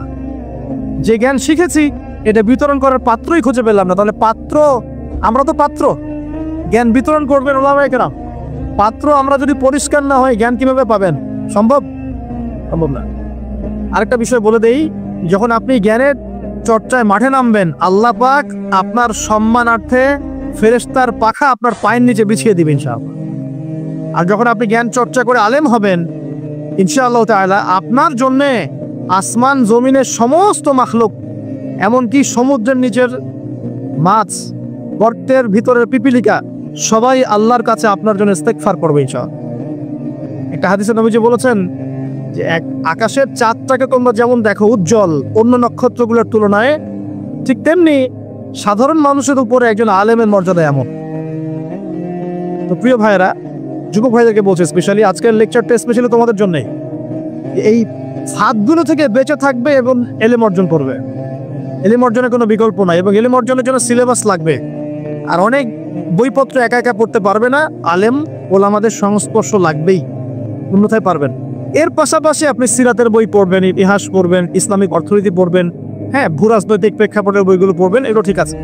যে জ্ঞান শিখেছি এটা বিতরণ করার পাত্রই খুঁজে পেলাম না। তাহলে পাত্র, আমরা তো পাত্র, জ্ঞান বিতরণ করবেন ওলামায়ে কেরাম। পাত্র আমরা যদি পরিষ্কার না হয় জ্ঞান কিভাবে পাবেন? সম্ভব? সম্ভব না। আরেকটা বিষয় বলে দেই, যখন আপনি জ্ঞানের চর্চায় মাঠে নামবেন, আল্লাহ পাক আপনার সম্মানার্থে ফেরেশতার পাখা আপনার পায়ের নিচে বিছিয়ে দিবেন ইনশাআল্লাহ। আর যখন আপনি জ্ঞান চর্চা করে আলেম হবেন ইনশাআল্লাহ তাআলা, আপনার জন্যে আসমান জমিনের সমস্ত মাখলুক, এমনকি সমুদ্রের নিচের মাছ, গর্তের ভিতরের পিপিলিকা, সবাই আল্লাহর কাছে আপনার জন্য ইস্তেগফার করবে ইনশাআল্লাহ। একটা হাদিসে নবীজি বলেছেন যে আকাশের চাঁদটাকে তোমরা যেমন দেখো উজ্জ্বল অন্য নক্ষত্রগুলোর তুলনায়, ঠিক তেমনি সাধারণ মানুষের উপরে একজন আলেমের মর্যাদা এমন। তো প্রিয় ভাইয়েরা, যুবক ভাইদেরকে বলছে, স্পেশালি আজকের লেকচারটা স্পেশালি তোমাদের জন্যে, এই ফাঁদগুলো থেকে বেঁচে থাকবে এবং এলেম অর্জন করবে। এলেম অর্জনের কোনো বিকল্প নাই, এবং এলেম অর্জনের জন্য সিলেবাস লাগবে। আর অনেক বইপত্র একা একা পড়তে পারবে না, আলেম ওলামাদের সংস্পর্শ লাগবেই, অন্যথায় পারবেন। এর পাশাপাশি আপনি সিরাতের বই পড়বেন, ইতিহাস পড়বেন, ইসলামিক অর্থনীতি পড়বেন, হ্যাঁ, ভূরাজনৈতিক প্রেক্ষাপটের বইগুলো পড়বেন, এগুলো ঠিক আছে।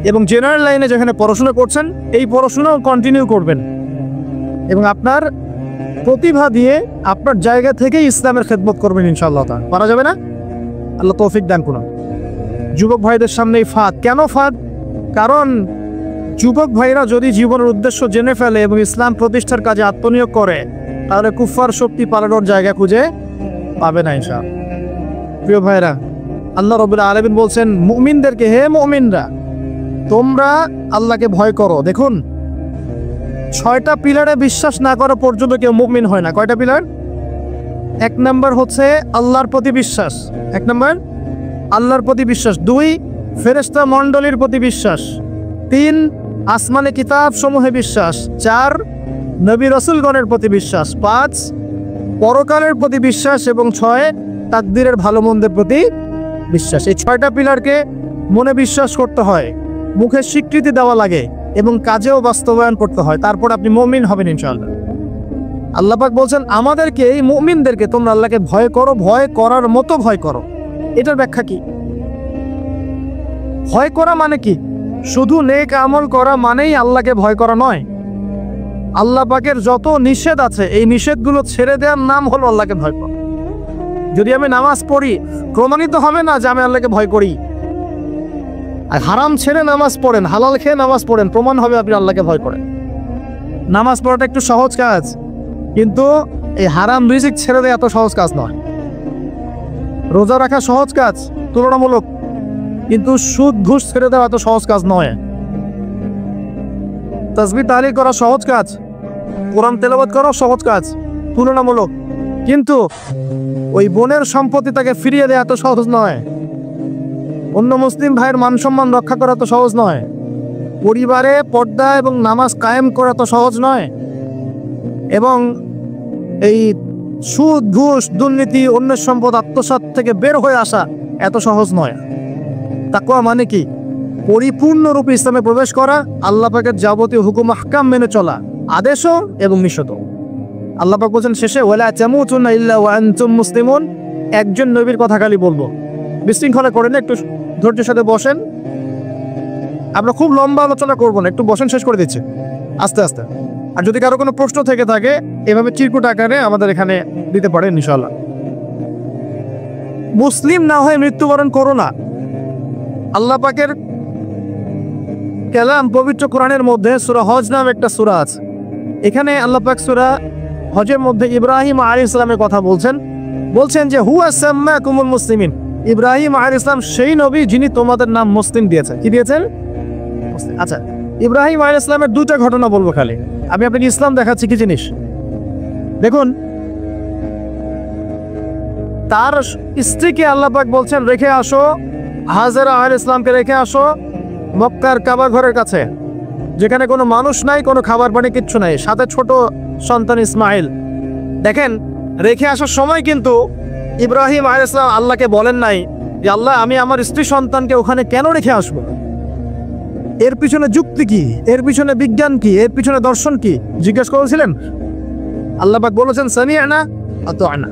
এবং জেনারেল লাইনে যেখানে পড়াশোনা করছেন এই পড়াশোনাও কন্টিনিউ করবেন, এবং আপনার প্রতিভা দিয়ে আপনার জায়গা থেকেই ইসলামের খেদমত করবেন ইনশাআল্লাহ। তা পারা যাবে না? আল্লাহ তৌফিক দান করুন। যুবক ভাইদের সামনে এই ফাঁদ। কেন ফাঁদ? কারণ যুবক ভাইরা যদি জীবনের উদ্দেশ্য জেনে ফেলে এবং ইসলাম প্রতিষ্ঠার কাজে আত্মনিয়োগ করে, তাহলে কুফার শক্তি পালানোর জায়গা খুঁজে পাবে না ইনশাআল্লাহ। প্রিয় ভাইরা, আল্লাহ রাব্বুল আলামিন বলছেন মুমিনদেরকে, হে মুমিনরা, তোমরা আল্লাহকে ভয় করো। দেখুন, 6টা পিলারে বিশ্বাস না করা পর্যন্ত কেউ মুমিন হয় না। কয়টা পিলার? 1 নম্বর হচ্ছে আল্লাহর প্রতি বিশ্বাস। 1 নম্বর আল্লাহর প্রতি বিশ্বাস। 2 ফেরেশতা মণ্ডলীর প্রতি বিশ্বাস। 3 আসমানে কিতাব সমূহে বিশ্বাস। 4 নবী রাসূলগণের প্রতি বিশ্বাস। 5 পরকালের প্রতি বিশ্বাস। এবং 6 তাকদীরের ভালো মন্দের প্রতি বিশ্বাস। এই 6টা পিলারকে মনে বিশ্বাস করতে হয়, মুখে স্বীকৃতি দেওয়া লাগে, এবং কাজেও বাস্তবায়ন করতে হয়। তারপর আপনি মুমিন হবেন ইনশাআল্লাহ। আল্লাহ পাক বলছেন আমাদেরকে, এই মুমিনদেরকে, তোমরা আল্লাহকে ভয় করো, ভয় করার মতো ভয় করো। এটার ব্যাখ্যা কি? ভয় করা মানে কি? শুধু নেক আমল করা মানেই আল্লাহকে ভয় করা নয়। আল্লাহ পাকের যত নিষেধ আছে এই নিষেধগুলো ছেড়ে দেওয়ার নাম হলো আল্লাহকে ভয় করা। যদি আমি নামাজ পড়ি, প্রমাণিত হবে না যে আমি আল্লাহকে ভয় করি। আর হারাম ছেড়ে নামাজ পড়েন, হালাল খেয়ে নামাজ পড়েন, প্রমাণ হবে আপনি আল্লাহকে ভয় করেন। নামাজ পড়াটা একটু সহজ কাজ, কিন্তু এই হারাম রিজিক ছেড়ে দেওয়া এত সহজ কাজ নয়। রোজা রাখা সহজ কাজ তুলনামূলক, কিন্তু সুদ ঘুষ ছেড়ে দেওয়া এত সহজ কাজ নয়। তাসবিহ তাহলিল করা সহজ কাজ, কোরআন তেলাওয়াত করা সহজ কাজ তুলনামূলক, কিন্তু ওই বোনের সম্পত্তি তাকে ফিরিয়ে দেওয়া এত সহজ নয়। অন্য মুসলিম ভাইয়ের মান সম্মান রক্ষা করা তো সহজ নয়। পরিবারে পর্দা এবং নামাজ কায়েম করা তো সহজ নয়। এবং এই সুদ ঘুষ দুর্নীতি অন্যের সম্পদ আত্মসাৎ থেকে বের হয়ে আসা এত সহজ নয়। তাকওয়া মানে কি? পরিপূর্ণরূপে ইসলামে প্রবেশ করা, আল্লাহ পাকের যাবতীয় হুকুম আহকাম মেনে চলা, আদেশও এবং নিষেধও। আল্লাহ পাক বলেন শেষে, ওয়ালা তামুতুন্না ইল্লা ওয়া আনতুম মুসলিমুন। একজন নবীর কথা খালি বলবো, বিশৃঙ্খলা করেন, একটু ধৈর্যের সাথে বসেন। আমরা খুব লম্বা আলোচনা করবো না, একটু বসেন, শেষ করে দিচ্ছি আস্তে আস্তে। আর যদি কারো কোনো প্রশ্ন থেকে থাকে এভাবে চিরকুট আকারে আমাদের এখানে দিতে পারেন ইনশাআল্লাহ। মুসলিম না হয়ে মৃত্যুবরণ করো না। আল্লাহ পাকের কালাম পবিত্র কোরআনের মধ্যে সূরা হজ নাম একটা সূরা আছে। এখানে আল্লাহ পাক সূরা হজের মধ্যে ইব্রাহিম আলাইহিস সালামের কথা বলছেন যে হুয়া সাম্মাকুমুল মুসলিমিন। ইব্রাহিম আলাইহিস সালাম সেই নবী যিনি তোমাদের নাম মুসলিম দিয়েছেন। কি দিয়েছেন? আচ্ছা, ইব্রাহিম আলাইহিস সালামের 2টা ঘটনা বলবো খালি, আমি আপনাকে ইসলাম দেখাচ্ছি কি জিনিস। দেখুন, তার স্ত্রীকে আল্লাহ পাক বলছেন রেখে আসো, হাজেরা আলাইহিস সালামকে রেখে আসো মক্কার কাবা ঘরের কাছে, যেখানে কোনো মানুষ নাই, কোনো খাবার পানি কিচ্ছু নাই, সাথে ছোট সন্তান ইসমাইল। দেখেন, রেখে আসার সময় কিন্তু ইব্রাহিম আলাইহিস সালাম আল্লাহকে বলেন নাই যে আল্লাহ আমি আমার স্ত্রী সন্তানকে ওখানে কেন রেখে আসবো, এর পিছনে যুক্তি কি, এর পিছনে বিজ্ঞান কি, এর পিছনে দর্শন কি জিজ্ঞেস করেছিলেন? আল্লাহ পাক বলেছেন সামি'না আতা'না।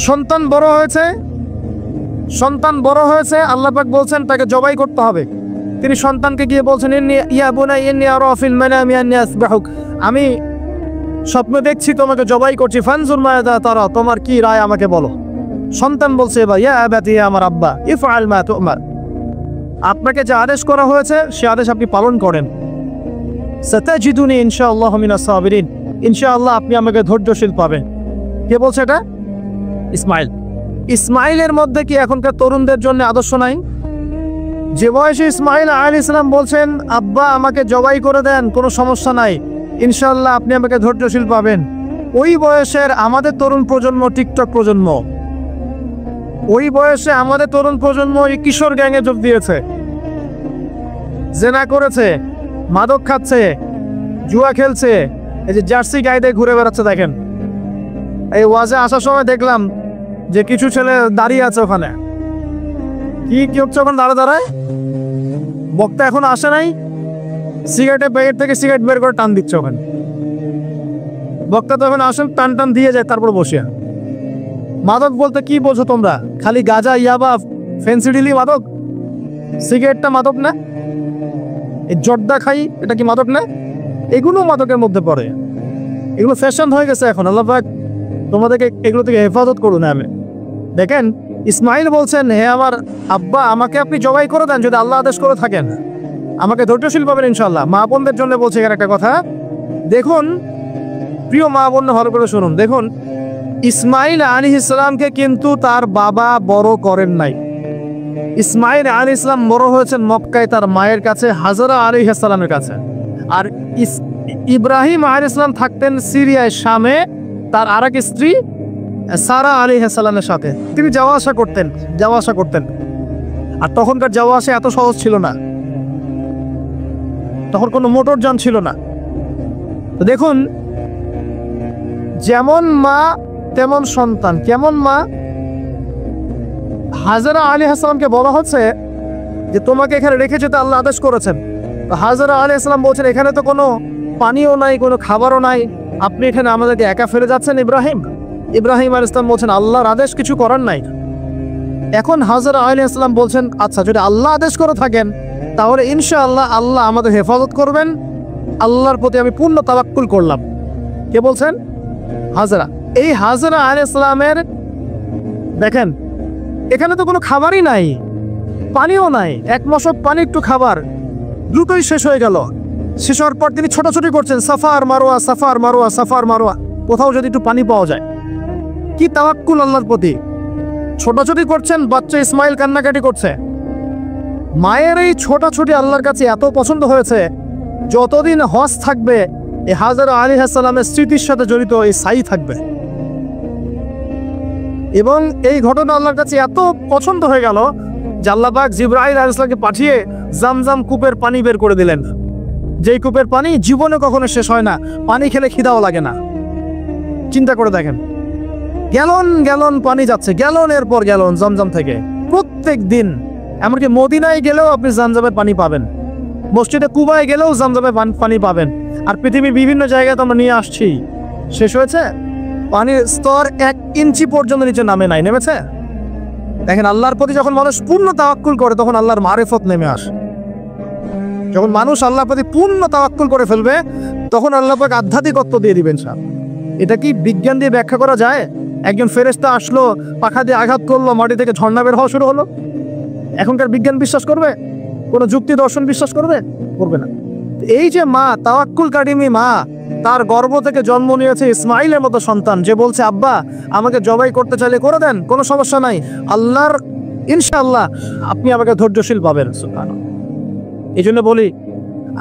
সন্তান বড় হয়েছে, আল্লাহ পাক বলছেন তাকে জবাই করতে হবে। তিনি সন্তানকে গিয়ে বলছেন ইয়া বুনাইয়া ইন্নী আরা ফিল মানামি আন্নী আসবাহুক, আমি স্বপ্ন দেখছি তোমাকে জবাই করছি, ফানজুর মাযা তারা, তোমার কি রায় আমাকে বলো। সন্তান বলছে ইয়া আবাতি, আমার আব্বা, ইফআল মা তু'মার, আপনাকে যে আদেশ করা হয়েছে সে আদেশ আপনি পালন করেন। সাতাজিদুনি ইনশাআল্লাহু মিনাস সাবিরিন, ইনশাআল্লাহ আপনি আমাকে ধৈর্যশীল পাবেন। কে বলছে এটা? ইসমাইল। ইসমাইলের মধ্যে কি এখনকার তরুণদের জন্য আদর্শ নাই? যে বয়সে ইসমাইল আলাইহিস সালাম বলছেন আব্বা আমাকে জবাই করে দেন, কোনো সমস্যা নাই, ইনশাআল্লাহ আপনি আমাকে ধৈর্যশীল পাবেন, ওই বয়সের আমাদের তরুণ প্রজন্ম টিকটক প্রজন্ম, ওই বয়সে আমাদের তরুণ প্রজন্ম এই কিশোর গ্যাংয়ে যোগ দিয়েছে, জেনা করেছে, মাদক খাচ্ছে, জুয়া খেলছে, এই যে জার্সি গায়ে দিয়ে ঘুরে বেড়াচ্ছে। দেখেন এই ওয়াজে আসার সময় দেখলাম যে কিছু ছেলে দাঁড়িয়ে আছে ওখানে, কি হচ্ছে ওখানে দাঁড়ায়, বক্তা এখন আসে নাই, সিগারেটের প্যাকেট থেকে সিগারেট বের করে টান দিচ্ছে ওখানে। বক্তা তো এখন আসেন, টান দিয়ে যায়, তারপর বসিয়া। মাদক বলতে কি বোঝো তোমরা? খালি গাঁজা, ইয়াবা, ফেন্সিডিলি মাদক? সিগারেটটা মাদক না? এই জর্দা খাই, এটা কি মাদক না? এগুলো মাদকের মধ্যে পড়ে, এগুলো ফ্যাশন হয়ে গেছে এখন। আল্লাহ পাক তোমাদেরকে এগুলো থেকে হেফাজত করুন। আমি দেখেন ইসমাইল বলছেন হে আমার আব্বা আমাকে আপনি জবাই করে দেন, যদি আল্লাহ আদেশ করে থাকেন, আমাকে ধৈর্যশীল পাবেন ইনশাআল্লাহ। মা বোনদের জন্য বলছে এখানে একটা কথা, দেখুন প্রিয় মা বোন ভালো করে শুনুন, দেখুন ইসমাইল আলাইহিস সালামকে কিন্তু তার বাবা বড় করেন নাই। ইসমাইল আলাইহিস সালাম বড় হয়েছেন মক্কায় তার মায়ের কাছে, হাজরা আলাইহিস সালামের কাছে। আর ইব্রাহিম আলাইহিস সালাম থাকতেন সিরিয়ায়, শামে, তার আরেক স্ত্রী সারা আলাইহিস সালামের সাথে তিনি যাওয়া আসা করতেন। আর তখনকার যাওয়া আসা এত সহজ ছিল না, তখন কোনো মোটর যান ছিল না। তো দেখুন যেমন মা তেমন সন্তান। কেমন মা? হাজরা আলাইহিস সালামকে বলা হচ্ছে যে তোমাকে এখানে রেখে যেতে আল্লাহ আদেশ করেছেন। তো হাজরা আলাইহিস সালাম বলছেন এখানে তো কোনো পানিও নাই, কোনো খাবারও নাই, আপনি এখানে আমাদেরকে একা ফেলে যাচ্ছেন। ইব্রাহিম আলাইহিস সালাম বলছেন আল্লাহর আদেশ, কিছু করার নাই। এখন হাজরা আলাইহিস সালাম বলছেন আচ্ছা যদি আল্লাহ আদেশ করে থাকেন তাহলে ইনশাআল্লাহ আল্লাহ আমাদের হেফাজত করবেন, আল্লাহর প্রতি আমি পূর্ণ তাওয়াক্কুল করলাম। কে বলছেন? হাজরা। এই হাজরা আলাইহিস সালামের দেখেন এখানে তো কোনো খাবারই নাই, পানিও নাই, এক মশক পানি একটু খাবার দ্রুতই শেষ হয়ে গেল। শেষ হওয়ার পর তিনি ছোটাছুটি করছেন, suffer Marwah suffer Marwah suffer Marwah, কোথাও যদি একটু পানি পাওয়া যায়। কি তাওয়াক্কুল আল্লাহর প্রতি, ছোটাছুটি করছেন, বাচ্চা ইসমাইল কান্নাকাটি করছে। মায়ের এই ছোটাছুটি আল্লাহর কাছে এত পছন্দ হয়েছে, যতদিন হজ থাকবে এই হাজরা আলাইহিস সালামের স্মৃতির সাথে জড়িত এই সাই থাকবে। এবং এই ঘটনা আল্লাহর কাছে এত পছন্দ হয়ে গেল যে আল্লাহ পাক জিবরাইল আলাইহিস সালামকে পাঠিয়ে জামজাম কূপের পানি বের করে দিলেন, যেই কূপের পানি জীবনে কখনো শেষ হয় না, পানি খেলে খিদাও লাগে না। চিন্তা করে দেখেন, গ্যালন গ্যালন পানি যাচ্ছে, গ্যালনের পর গ্যালন জমজম থেকে প্রত্যেক দিন। এমনকি মদিনায় গেলেও আপনি জমজমের পানি পাবেন, মসজিদে কুবায় গেলেও জমজমের পানি পাবেন। আর পৃথিবীর বিভিন্ন জায়গায় তো আমরা নিয়ে আসছি, শেষ হয়েছে? পানির স্তর 1 ইঞ্চি পর্যন্ত নিচে নেমেছে। দেখেন আল্লাহর প্রতি যখন মানুষ পূর্ণ তাওয়াক্কুল করে তখন আল্লাহর মারিফত নেমে আসে। যখন মানুষ আল্লাহর প্রতি পূর্ণ তাওয়াক্কুল করে ফেলবে তখন আল্লাহ পাক আধ্যাত্মিকত্ব দিয়ে দিবেন। এটা কি বিজ্ঞান দিয়ে ব্যাখ্যা করা যায়? একজন ফেরেশতা আসলো, পাখা দিয়ে আঘাত করলো, মাটি থেকে ঝর্ণা বের হওয়া শুরু হলো, এখনকার বিজ্ঞান বিশ্বাস করবে? কোনো যুক্তি দর্শন বিশ্বাস করবে না। এই যে মা, তাওয়াক্কুল কারিমী মা, তার গর্ভ থেকে জন্ম নিয়েছে ইসমাইলের মতো সন্তান, যে বলছে আব্বা আমাকে জবাই করতে চাইলে করে দেন, কোনো সমস্যা নাই, আল্লাহর ইনশাআল্লাহ আপনি আমাকে ধৈর্যশীল পাবেন। এই জন্য বলি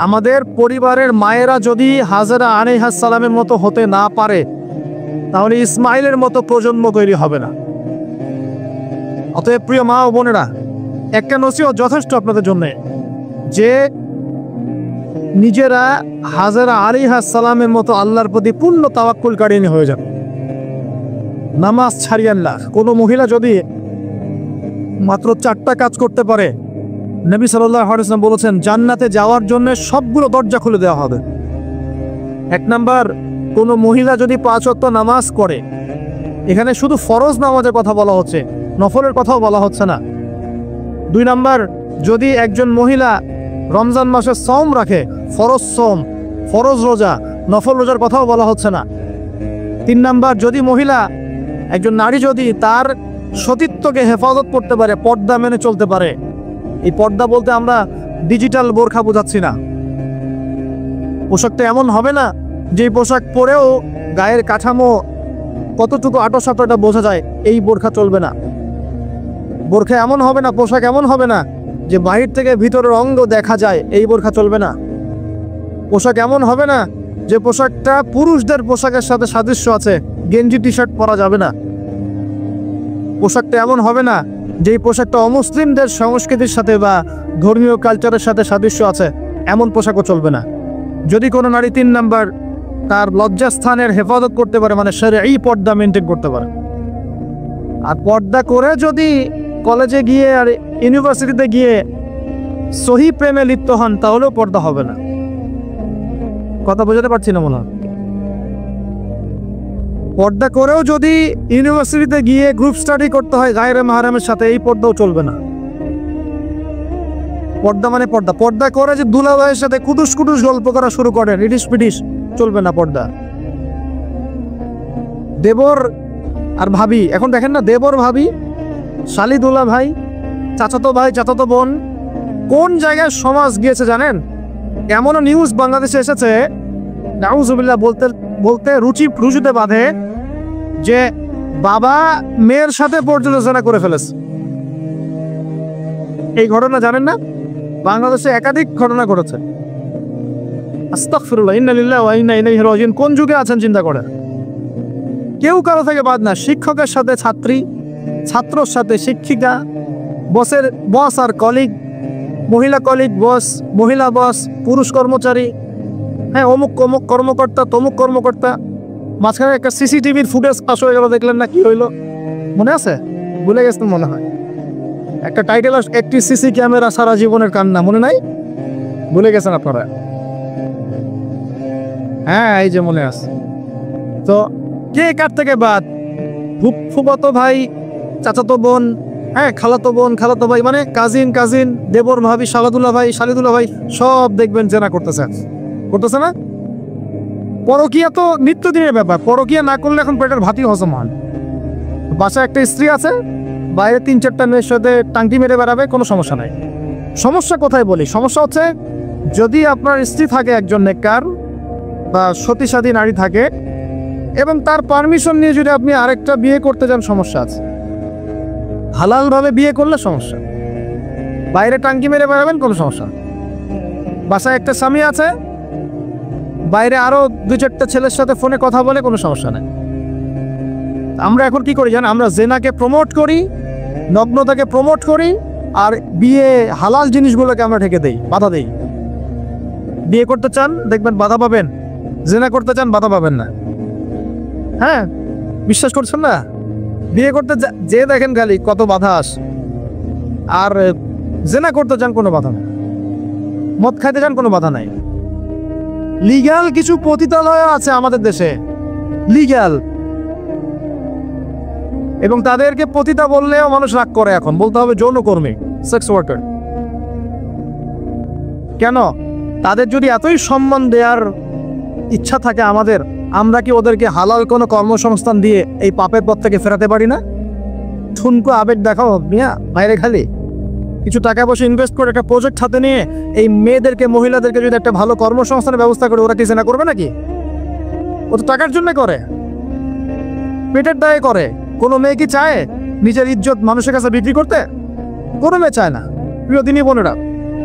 আমাদের পরিবারের মায়েরা যদি হাজরা আলাইহিস সালামের মতো হতে না পারে তাহলে ইসমাইলের মতো প্রজন্ম তৈরি হবে না। অতএব প্রিয় মা ও বোনেরা, একটা নসিহত যথেষ্ট আপনাদের জন্য, যে নিজেরা হাজরা আলাইহিস সালামের মতো আল্লাহর প্রতি পূর্ণ তাওয়াক্কুলকারিনী হয়ে যাবে। নামাজ ছাড়িয়েন না। কোনো মহিলা যদি মাত্র 4টা কাজ করতে পারে। নবী সাল্লাল্লাহু আলাইহি ওয়াসাল্লাম বলেছেন জান্নাতে যাওয়ার জন্য সবগুলো দরজা খুলে দেওয়া হবে। 1 নাম্বার, কোনো মহিলা যদি 5 ওয়াক্ত নামাজ করে, এখানে শুধু ফরজ নামাজের কথা বলা হচ্ছে, নফলের কথাও বলা হচ্ছে না। 2 নাম্বার, যদি একজন মহিলা রমজান মাসে সওম রাখে, ফরজ সওম, ফরজ রোজা, নফল রোজার কথাও বলা হচ্ছে না। 3 নাম্বার, যদি মহিলা, একজন নারী যদি তার সতীত্বকে হেফাজত করতে পারে, পর্দা মেনে চলতে পারে। এই পর্দা বলতে আমরা ডিজিটাল বোরখা বোঝাচ্ছি না। পোশাকটা এমন হবে না যে পোশাক পরেও গায়ের কাঠামো কতটুকু আটো-সাটো এটা বোঝা যায়, এই বোরখা চলবে না। বোরখা এমন হবে না, পোশাক এমন হবে না যে বাহির থেকে ভিতরের অঙ্গ দেখা যায়, এই বোরখা চলবে না। পোশাক এমন হবে না যে পোশাকটা পুরুষদের পোশাকের সাথে সাদৃশ্য আছে, গেঞ্জি টি শার্ট পরা যাবে না। পোশাকটা এমন হবে না যে পোশাকটা অমুসলিমদের সংস্কৃতির সাথে বা ধর্মীয় কালচারের সাথে সাদৃশ্য আছে, এমন পোশাকও চলবে না। যদি কোনো নারী 3 নাম্বার তার লজ্জাস্থানের হেফাজত করতে পারে, মানে শরঈ পর্দা মেনটেন করতে পারে। আর পর্দা করে যদি কলেজে গিয়ে আর ইউনিভার্সিটিতে গিয়ে সহি প্রেমে লিপ্ত হন, তাহলেও পর্দা হবে না। কথা বোঝাতে পারছি না মনে হয়? পর্দা করেও যদি ইউনিভার্সিটিতে গিয়ে গ্রুপ স্টাডি করতে হয় গায়রে মাহরামের সাথে, এই পর্দাও চলবে না। পর্দা মানে পর্দা। পর্দা করে যে দুলাভাইয়ের সাথে কুটুস কুটুস গল্প করা শুরু করেন, ইডিস পিডিস, চলবে না পর্দা। দেবর আর ভাবি, এখন দেখেন না, দেবর ভাবি, শালি দুলা ভাই, চাচাতো ভাই, চাচাতো বোন, কোন জায়গায় সমাজ গিয়েছে জানেন? এমনও নিউজ বাংলাদেশে এসেছে, নাউজুবিল্লাহ বলতে বলতে রুচিতে বাঁধে, যে বাবা মেয়ের সাথে পর্যালোচনা করে ফেলেছে। এই ঘটনা জানেন না? বাংলাদেশে একাধিক ঘটনা ঘটেছে। আস্তাগফিরুল্লাহ, ইন্না লিল্লাহি ওয়া ইন্না ইলাইহি রাজিউন। কোন যুগে আছেন চিন্তা করেন। কেউ কারো থেকে বাদ না, শিক্ষকের সাথে ছাত্রী, ছাত্রর সাথে শিক্ষিকা, বসের বস আর কলিগ, মহিলা কলিগ বস, মহিলা বস, পুরুষ কর্মচারী, হ্যাঁ অমুক অমুক কর্মকর্তা, তমুক কর্মকর্তা। মাঝখানে একটা সিসিটিভির ফুটেজ পাস হয়ে গেল, দেখলেন না কি হইলো? মনে আছে? ভুলে গেছেন মনে হয়। একটা টাইটেল, একটি সিসি ক্যামেরা সারা জীবনের কান্না, মনে নাই? ভুলে গেছেন আপনারা? হ্যাঁ, এই যে মনে আছে। তো কে কার থেকে বাদ? ফুফাতো ভাই, চাচাতো বোন, হ্যাঁ খালাতো বোন, খালাতো ভাই, মানে কাজিন, দেবর ভাবি, শালাদুল্লাহ ভাই, শালিদুল্লাহ ভাই, সব দেখবেন জেনা করতেছে না? পরকিয়া তো নিত্যদিনের ব্যাপার। পরকিয়া না করলে এখন পেটের ভাতই হজম হয়। বাসায় একটা স্ত্রী আছে, বাইরে 3-4টা মেয়ের সাথে টাঙ্কি মেরে বেড়াবে, কোনো সমস্যা নাই। সমস্যা কোথায় বলি? সমস্যা হচ্ছে যদি আপনার স্ত্রী থাকে একজন নেককার বা সতীসাধী নারী থাকে, এবং তার পারমিশন নিয়ে যদি আপনি আরেকটা বিয়ে করতে যান, সমস্যা আছে। হালালভাবে বিয়ে করলে সমস্যা, বাইরে টাঙ্কি মেরে বেড়াবেন, কোনো সমস্যা। বাসায় একটা স্বামী আছে, বাইরে আরো 2-4টা ছেলের সাথে ফোনে কথা বলে, কোনো সমস্যা নেই। আমরা এখন কি করি জানেন? আমরা জেনাকে প্রমোট করি, নগ্নতাকে প্রমোট করি, আর বিয়ে হালাল জিনিসগুলোকে আমরা ঢেকে দেই, বাধা দেই। বিয়ে করতে চান, দেখবেন বাধা পাবেন। জেনা করতে চান, বাধা পাবেন না। হ্যাঁ, বিশ্বাস করছেন না? বিয়ে করতে যে দেখেন খালি কত বাধা আস, আর জেনা করতে চান, কোনো বাধা নেই। মদ খাইতে চান, কোনো বাধা নাই। লিগ্যাল কিছু পতিতালয় আছে আমাদের দেশে, লিগ্যাল, এবং তাদেরকে পতিতা বললেও মানুষ রাগ করে। এখন বলতে হবে যৌনকর্মী, সেক্স ওয়ার্কার। কেন? তাদের যদি এতই সম্মান দেওয়ার ইচ্ছা থাকে আমাদের, আমরা কি ওদেরকে হালাল কোনো কর্মসংস্থান দিয়ে এই পাপের পথ থেকে ফেরাতে পারি না? ঠুনকো আবেগ দেখাও মিয়া, বাইরে খালি কিছু টাকা পয়সা ইনভেস্ট করে একটা প্রজেক্ট হাতে নিয়ে এই মেয়েদেরকে, মহিলাদেরকে যদি একটা ভালো কর্মসংস্থানের ব্যবস্থা করে, ওরা কি জেনা করবে নাকি? ও তো টাকার জন্য করে, পেটের দায়ে করে। কোনো মেয়ে কি চায় নিজের ইজ্জত মানুষের কাছে বিক্রি করতে? কোনো মেয়ে চায় না। প্রিয় দিনী বোনেরা,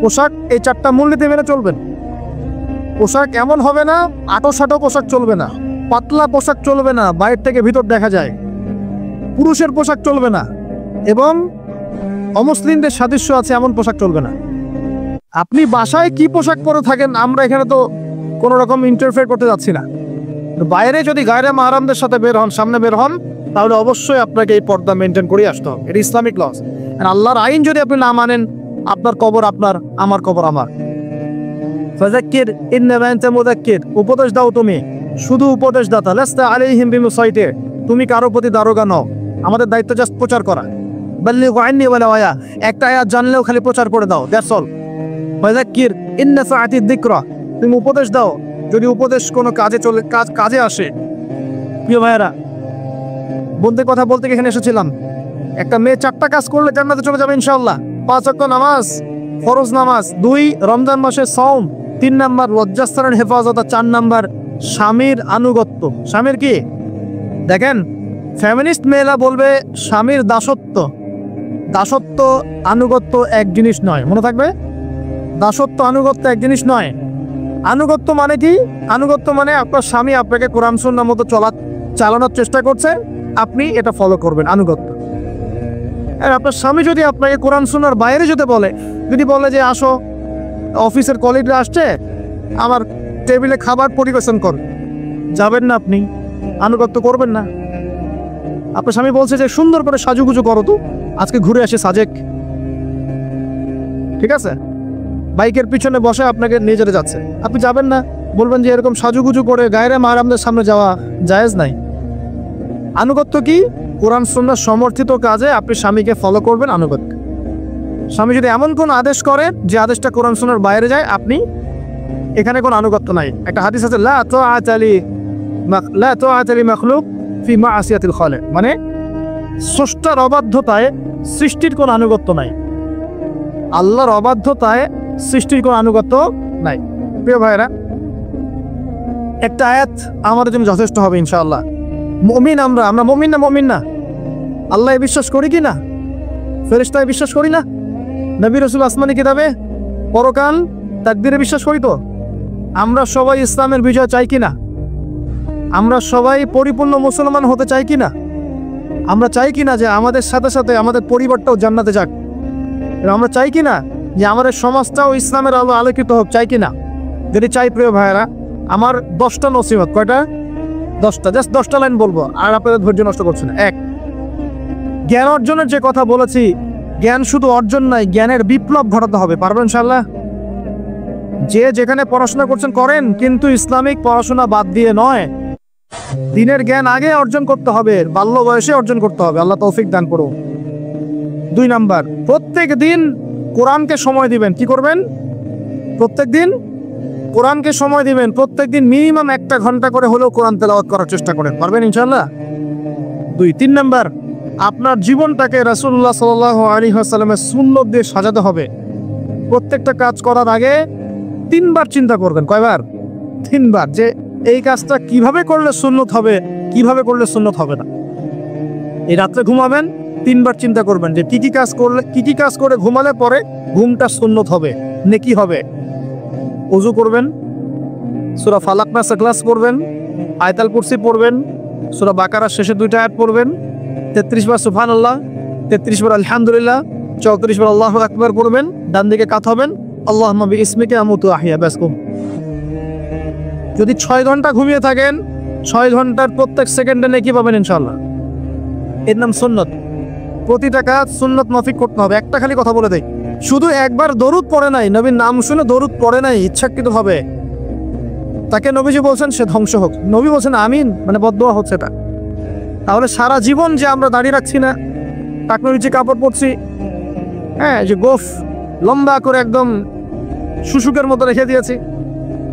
পোশাক এই 4টা মূলনীতি মেনে চলবেন। পোশাক এমন হবে না, আটো-সাটো পোশাক চলবে না, পাতলা পোশাক চলবে না, বাইরে থেকে ভিতর দেখা যায়। পুরুষের পোশাক চলবে না, এবং অমুসলিমদের সাদৃশ্য আছে এমন পোশাক চলবে না। আপনি বাসায় কি পোশাক পরে থাকেন, আমরা এখানে তো কোনো রকম ইন্টারফেয়ার করতে যাচ্ছি না। বাইরে যদি গায়রে মাহরামদের সাথে বের হন, সামনে বের হন, তাহলে অবশ্যই আপনাকে এই পর্দা মেনটেন করে আসতে হবে। এটা ইসলামিক লস। আর আল্লাহর আইন যদি আপনি না মানেন, আপনার কবর আপনার, আমার কবর আমার। ফাযাক্কির ইন্নামা আনতা মুযাক্কির, উপদেশ দাও তুমি, শুধু উপদেশদাতা। লাস্তা আলাইহিম বিমুসাইতির, তুমি কারো প্রতি দারোগা নও, আমাদের দায়িত্ব জাস্ট প্রচার করা। বাল্লিগু আন্নী ওয়ালাউ আয়া, একটা আয়াত জানলেও খালি প্রচার করে দাও, দ্যাটস অল। ফাযাক্কির ইন্না সাআতি যিকরা, তুমি উপদেশ দাও যদি উপদেশ কোনো কাজে আসে। প্রিয় ভাইয়েরা, বন্ধু কথা বলতে এখানে এসেছিলাম। একটা মেয়ে 4টা কাজ করলে জান্নাতে চলে যাবে ইনশাআল্লাহ। 5 ওয়াক্ত নামাজ, ফরজ নামাজ, 2 রমজান মাসে সাওম, 3 নাম্বার লজ্জাস্থানের হেফাজত, 4 নাম্বার স্বামীর আনুগত্য। স্বামীর কি দেখেন, ফ্যামিনিস্ট মেয়েরা বলবে স্বামীর দাসত্ব। দাসত্ব আনুগত্য এক জিনিস নয়, মনে থাকবে। দাসত্ব আনুগত্য এক জিনিস নয়। আনুগত্য মানে কি? আনুগত্য মানে আপনার স্বামী আপনাকে কোরআন সুন্নাহ মতো চালানোর চেষ্টা করছে, আপনি এটা ফলো করবেন, আনুগত্য। আর আপনার স্বামী যদি আপনাকে কোরআন সুন্নাহর বাইরে যেতে বলে, যদি বলে যে আসো অফিসের কলিগরা আসছে, আমার টেবিলে খাবার পরিবেশন কর, যাবেন না, আপনি আনুগত্য করবেন না। আপনার স্বামী বলছে যে সুন্দর করে সাজুগুজু করো, তো আজকে ঘুরে আসে সাজেক, ঠিক আছে, বাইকের পিছনে বসে আপনাকে নিয়ে যেতে যাচ্ছে, আপনি যাবেন না, বলবেন যে এরকম সাজুগুজু করে গায়রে মারামদের সামনে যাওয়া জায়েজ নাই। আনুগত্য কি? কোরআন সুন্নাহ সমর্থিত কাজে আপনি স্বামীকে ফলো করবেন, আনুগত্য। স্বামী যদি এমন কোন আদেশ করে যে আদেশটা কোরআন সুন্নাহর বাইরে যায়, আপনি এখানে কোনো আনুগত্য নাই। একটা হাদিস আছে, লা তাআতা লি মাখলুক ফি মা'সিয়াতিল খালিক, মানে স্রষ্টার অবাধ্যতায় সৃষ্টির কোনো আনুগত্য নাই। আল্লাহর অবাধ্যতায় সৃষ্টির কোনো আনুগত্য নাই। প্রিয় ভাইরা, একটা আয়াত আমাদের জন্য যথেষ্ট হবে ইনশাআল্লাহ। মুমিন আমরা মুমিন না? আল্লাহ বিশ্বাস করি কি না? ফেরেশতায় বিশ্বাস করি না? নবী রাসূল আসমানি কিতাবে, পরকাল, তাকদীরে বিশ্বাস করি তো? আমরা সবাই ইসলামের বিজয় চাই কি না? আমরা সবাই পরিপূর্ণ মুসলমান হতে চাই কি না? আমরা চাই কি না যে আমাদের সাথে সাথে আমাদের পরিবারটাও জান্নাতে যাক? আমরা চাই কি না যে আমাদের সমাজটাও ইসলামের আলো আলোকিত হোক? চাই কি না? যদি চাই, প্রিয় ভাইয়েরা, আমার 10টা নসিহত। কয়টা? 10টা। জাস্ট 10টা লাইন বলবো, আর আপনাদের ধৈর্য নষ্ট করছে না। 1, জ্ঞান অর্জনের যে কথা বলেছি, জ্ঞান শুধু অর্জন নয়, জ্ঞানের বিপ্লব ঘটাতে হবে। পারবেন ইনশাআল্লাহ? যে যেখানে পড়াশোনা করছেন করেন, কিন্তু ইসলামিক পড়াশোনা বাদ দিয়ে নয়। দিনের জ্ঞান আগে অর্জন করতে হবে, বাল্য বয়সে অর্জন করতে হবে। আল্লাহ তৌফিক দান করুন। 2 নাম্বার, প্রত্যেক দিন কোরআনকে সময় দিবেন। কি করবেন? প্রত্যেক দিন কোরআনকে সময় দিবেন। প্রত্যেক দিন মিনিমাম 1 ঘন্টা করে হলেও কোরআন তেলাওয়াত করার চেষ্টা করেন। পারবেন ইনশাআল্লাহ? 2, 3 নাম্বার, আপনার জীবনটাকে রাসূলুল্লাহ সাল্লাল্লাহু আলাইহি ওয়াসাল্লামের সুন্নাত দিয়ে সাজাতে হবে। প্রত্যেকটা কাজ করার আগে 3 বার চিন্তা করবেন। কয়বার? 3 বার, যে এই কাজটা কিভাবে করলে সুন্নত হবে, কিভাবে করলে সুন্নত হবে না। এই রাত্রে ঘুমাবেন, 3 বার চিন্তা করবেন যে কি কি কাজ করে ঘুমালে পরে ঘুমটা সুন্নত হবে, নেকি হবে। ওযু করবেন, সূরা ফালাক নাস ইখলাস পড়বেন, আয়াতুল কুরসি পড়বেন, সূরা বাকারার শেষে 2টা আয়াত পড়বেন, 33 বার সুবহানাল্লাহ, 33 বার আলহামদুলিল্লাহ, 34 বার আল্লাহু আকবার পড়বেন। ডান দিকে কাত হবেন, আল্লাহুম্মা বিইসমিকা আমুতু আহইয়া, ব্যাস। যদি 6 ঘন্টা ঘুমিয়ে থাকেন, 6 ঘন্টার প্রত্যেক সেকেন্ডে নেকি পাবেন ইনশাআল্লাহ। এর নাম সুন্নত। প্রতিটা কাজ সুন্নত মাফিক করতে হবে। একটা খালি কথা বলে দেই, শুধু একবার দরুদ পড়ে নাই, নবীর নাম শুনে দরুদ পড়ে নাই ইচ্ছাকৃতভাবে, তাকে নবীজি বলছেন সে ধ্বংস হোক। নবী বলছেন আমিন, মানে বদদোয়া হচ্ছে এটা। তাহলে সারা জীবন যে আমরা দাঁড়িয়ে রাখছি না, টাকনোর নিচে কাপড় পরছি, হ্যাঁ, যে গোফ লম্বা করে একদম শুশুকের মতো রেখে দিয়েছি,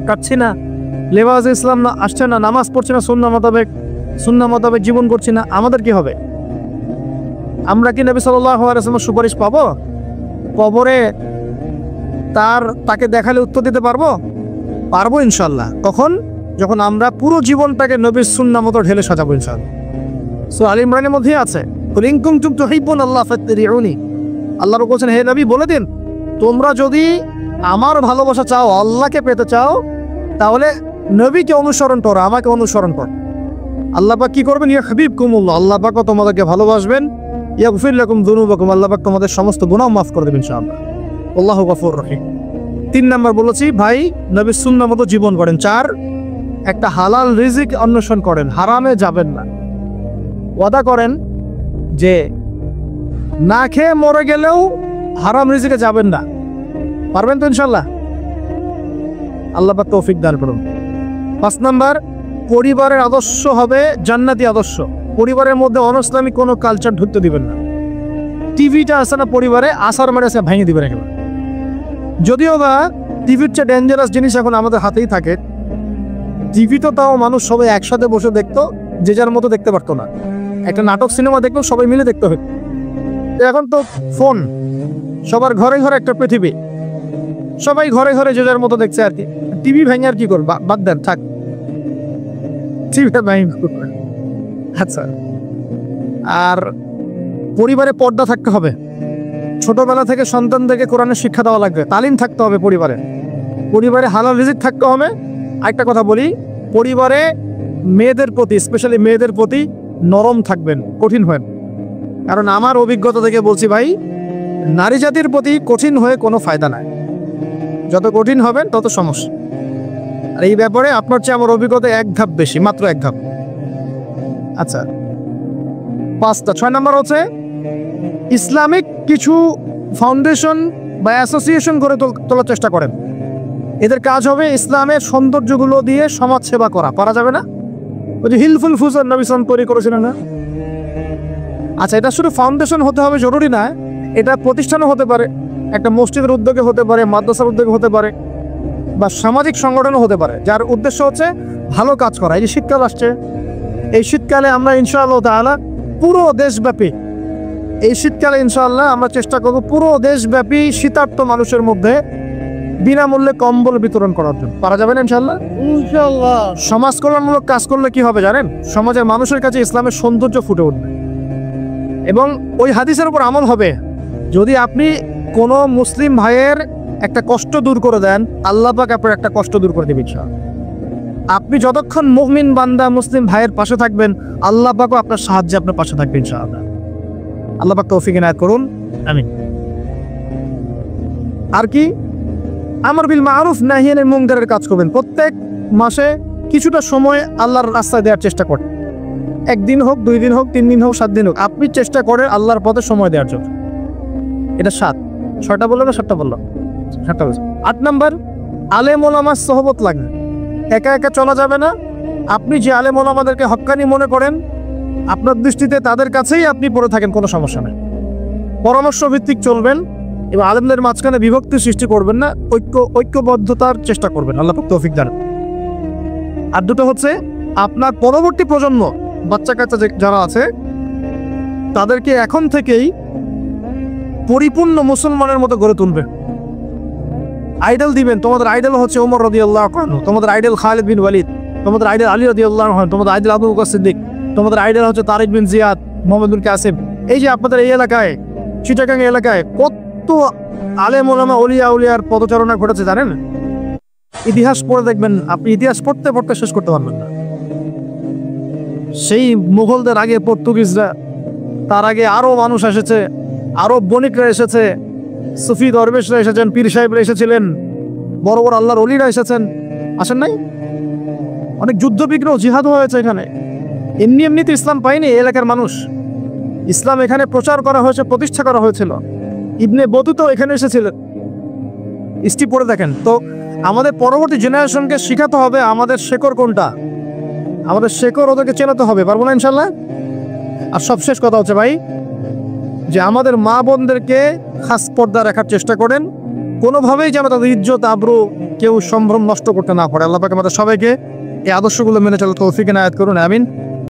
কাটছি না, লেবাস ইসলাম না আসছে না, নামাজ পড়ছি না সুন্নাহ মোতাবেক জীবন করছি না, আমাদের কি হবে? আমরা কি নবী সাল্লাল্লাহু আলাইহি ওয়াসাল্লামের সুপারিশ পাবো? কবরে তাকে দেখালে উত্তর দিতে পারবো ইনশাআল্লাহ। কখন? যখন আমরা পুরো জীবনটাকে নবীর সুন্নাহ মতো ঢেলে সাজাবো ইনশাআল্লাহ। সূরা আল ইমরানের মধ্যে আছে, কুল ইন কুনতুম তুহিব্বুনাল্লাহ ফাত্তাবিউনি। আল্লাহর বলেছেন, হে নবী বলে দিন, তোমরা যদি আমার ভালোবাসা চাও, আল্লাহকে পেতে চাও, তাহলে নবীকে অনুসরণ করো, আমাকে অনুসরণ করো। আল্লাহ পাক কি করবেন? ইউহিব্বুকুমুল্লাহ, আল্লাহ পাক তোমাদেরকে ভালোবাসবেন। ইয়াগফির লাকুম যুনুবাকুম, আল্লাহ পাক তোমাদের সমস্ত গুনাহ মাফ করে দেবেন ইনশাআল্লাহ। আল্লাহু গফুর রহিম। 3 নাম্বার বলেছি, ভাই নবীর সুন্নাহ মতো জীবন করেন। 4, একটা হালাল রিজিক অন্বেষণ করেন, হারামে যাবেন না। ওয়াদা করেন যে না খেয়ে মরে গেলেও হারাম রিজিকে যাবেন না। পারবেন তো ইনশাল্লাহ? আল্লাহ পাক তৌফিক দান করুন। 5 নাম্বার, পরিবারের আদর্শ হবে জান্নাতি আদর্শ। পরিবারের মধ্যে অনইসলামিক কোনো কালচার ঢুকতে দিবেন না। টিভিটা আছে না পরিবারে, আসার মেরে আছে ভেঙে দিবেন একেবারে। যদিও বা টিভির চেয়ে ডেঞ্জারাস জিনিস এখন আমাদের হাতেই থাকে। টিভি তো তাও মানুষ সবাই একসাথে বসে দেখতো, যে যার মতো দেখতে পারতো না। একটা নাটক সিনেমা দেখতো সবাই মিলে দেখতে হতো। এখন তো ফোন, সবার ঘরে ঘরে একটা পৃথিবী, সবাই ঘরে ঘরে যে যার মতো দেখছে আর কি। টিভি ভেঙে আর কি করব, বাদ দেন, থাক টিভি ভেঙে। আচ্ছা, আর পরিবারে পর্দা থাকতে হবে। ছোটবেলা থেকে সন্তানদেরকে কোরআনের শিক্ষা দেওয়া লাগবে, তালিম থাকতে হবে পরিবারে। পরিবারে হালাল রিজিক থাকতে হবে। একটা কথা বলি, পরিবারে মেয়েদের প্রতি, স্পেশালি মেয়েদের প্রতি নরম থাকবেন, কঠিন হবেন। কারণ আমার অভিজ্ঞতা থেকে বলছি ভাই, নারী জাতির প্রতি কঠিন হয়ে কোনো ফায়দা নাই। যত কঠিন হবেন তত সমস্যা। আর এই ব্যাপারে আপনার চেয়ে আমার অভিজ্ঞতা 1 ধাপ বেশি, মাত্র 1 ধাপ। আচ্ছা, 5টা। 6 নাম্বার হচ্ছে ইসলামিক কিছু ফাউন্ডেশন বা অ্যাসোসিয়েশন গড়ে তোলার চেষ্টা করেন। এদের কাজ হবে ইসলামের সৌন্দর্যগুলো দিয়ে সমাজ সেবা করা। পারা যাবে না? ওই যে হিলফুল ফুজার নবী সাল্লাল্লাহু তৈরি করেছিলেন না? আচ্ছা, এটা শুধু ফাউন্ডেশন হতে হবে জরুরি না, এটা প্রতিষ্ঠানও হতে পারে, একটা মসজিদের উদ্যোগে হতে পারে, মাদ্রাসার উদ্যোগে হতে পারে, বা সামাজিক সংগঠনও হতে পারে, যার উদ্দেশ্য হচ্ছে ভালো কাজ করা। এই যে শীতকাল আসছে, এই শীতকালে আমরা ইনশাআল্লাহ তাআলা পুরো দেশব্যাপী, এই শীতকালে ইনশাআল্লাহ আমরা চেষ্টা করব পুরো দেশব্যাপী শীতার্ত মানুষের মধ্যে বিনামূল্যে কম্বল বিতরণ করার জন্য। পারা যাবে না ইনশাআল্লাহ? ইনশাআল্লাহ। সমাজ কল্যাণমূলক কাজ করলে কি হবে জানেন? সমাজের মানুষের কাছে ইসলামের সৌন্দর্য ফুটে উঠবে এবং ওই হাদিসের উপর আমল হবে। যদি আপনি কোনো মুসলিম ভাইয়ের একটা কষ্ট দূর করে দেন, আল্লাহ পাক আপনার একটা কষ্ট দূর করে দেবেন ইনশাআল্লাহ। আপনি যতক্ষণ মুমিন বান্দা মুসলিম ভাইয়ের পাশে থাকবেন, আল্লাহ পাকও আপনার সাহায্যে আপনার পাশে থাকবে ইনশাআল্লাহ। আল্লাহ পাক তৌফিক ইনায়াত করুন, আমিন। আর কি? আমর বিল মারুফ নাহি আনিল মুনকারের কাজ করবেন। প্রত্যেক মাসে কিছুটা সময় আল্লাহর রাস্তায় দেওয়ার চেষ্টা করেন। 1 দিন হোক, 2 দিন হোক, 3 দিন হোক, 7 দিন হোক, আপনি চেষ্টা করেন আল্লাহর পথে সময় দেওয়ার জন্য। এটা 7। 6টা বললো না 7টা বললো? 7টা বলছে। 8 নাম্বার, আলেম ওলামার সোহবত লাগবে। একা একা চলা যাবে না। আপনি যে আলেম ওলামাদেরকে হক্কানি মনে করেন, আপনার দৃষ্টিতে তাদের কাছেই আপনি পড়ে থাকেন, কোনো সমস্যা নেই। পরামর্শ ভিত্তিক চলবেন এবং আলেমদের মাঝখানে বিভক্তি সৃষ্টি করবেন না, ঐক্যবদ্ধতার চেষ্টা করবেন। আল্লাহ পাক তৌফিক দান। আর দুটো হচ্ছে, আপনার পরবর্তী প্রজন্ম, বাচ্চা কাচ্চা যারা আছে, তাদেরকে এখন থেকেই পরিপূর্ণ মুসলমানের মতো গড়ে তুলবে। আইডল দিবেন। তোমাদের আইডল হচ্ছে ওমর রাদিয়াল্লাহু আনহু, তোমাদের আইডল খালিদ বিন ওয়ালিদ, তোমাদের আইডল আলী রাদিয়াল্লাহু আনহু, তোমাদের আইডল আবু বকর সিদ্দিক, তোমাদের আইডল হচ্ছে তারিক বিন জিয়াদ, মোহাম্মদ বিন কাসিম। এই যে আপনাদের এই এলাকায়, চিটাগাং এলাকায় কত আলেম ওলামা ওলিয়া উলিয়ার পদচারণা ঘটেছে জানেন? ইতিহাস পড়ে দেখবেন, আপনি ইতিহাস পড়তে পড়তে শেষ করতে পারবেন না। সেই মুঘলদের আগে পর্তুগিজরা, তার আগে আরো মানুষ এসেছে, আরো বণিকরা এসেছে, সুফি দরবেশরা এসেছেন, পীর সাহেবরা এসেছিলেন, বড় বড় আল্লাহর ওলিরা এসেছেন, আসেন নাই? অনেক যুদ্ধ বিগ্রহ জিহাদ হয়েছে এখানে। এমনি এমনিতে ইসলাম পায়নি এলাকার মানুষ। ইসলাম এখানে প্রচার করা হয়েছে, প্রতিষ্ঠা করা হয়েছিল। ইবনে বতুতা এখানে এসেছিলেন। হিস্ট্রি পড়ে দেখেন। তো আমাদের পরবর্তী জেনারেশনকে শেখাতে হবে আমাদের শেকড় কোনটা, আমাদের শেকড় ওদেরকে চেনাতে হবে। পারবো না ইনশাল্লাহ? আর সবশেষ কথা হচ্ছে ভাই, যে আমাদের মা বোনদেরকে খাস পর্দা রাখার চেষ্টা করেন, কোনোভাবেই যেন তাদের ইজ্জত আবরু কেউ সম্ভ্রম নষ্ট করতে না পারে। আল্লাহ পাক আমাদের সবাইকে এই আদর্শগুলো মেনে চলার তৌফিক ইনায়াত করুন, আমিন।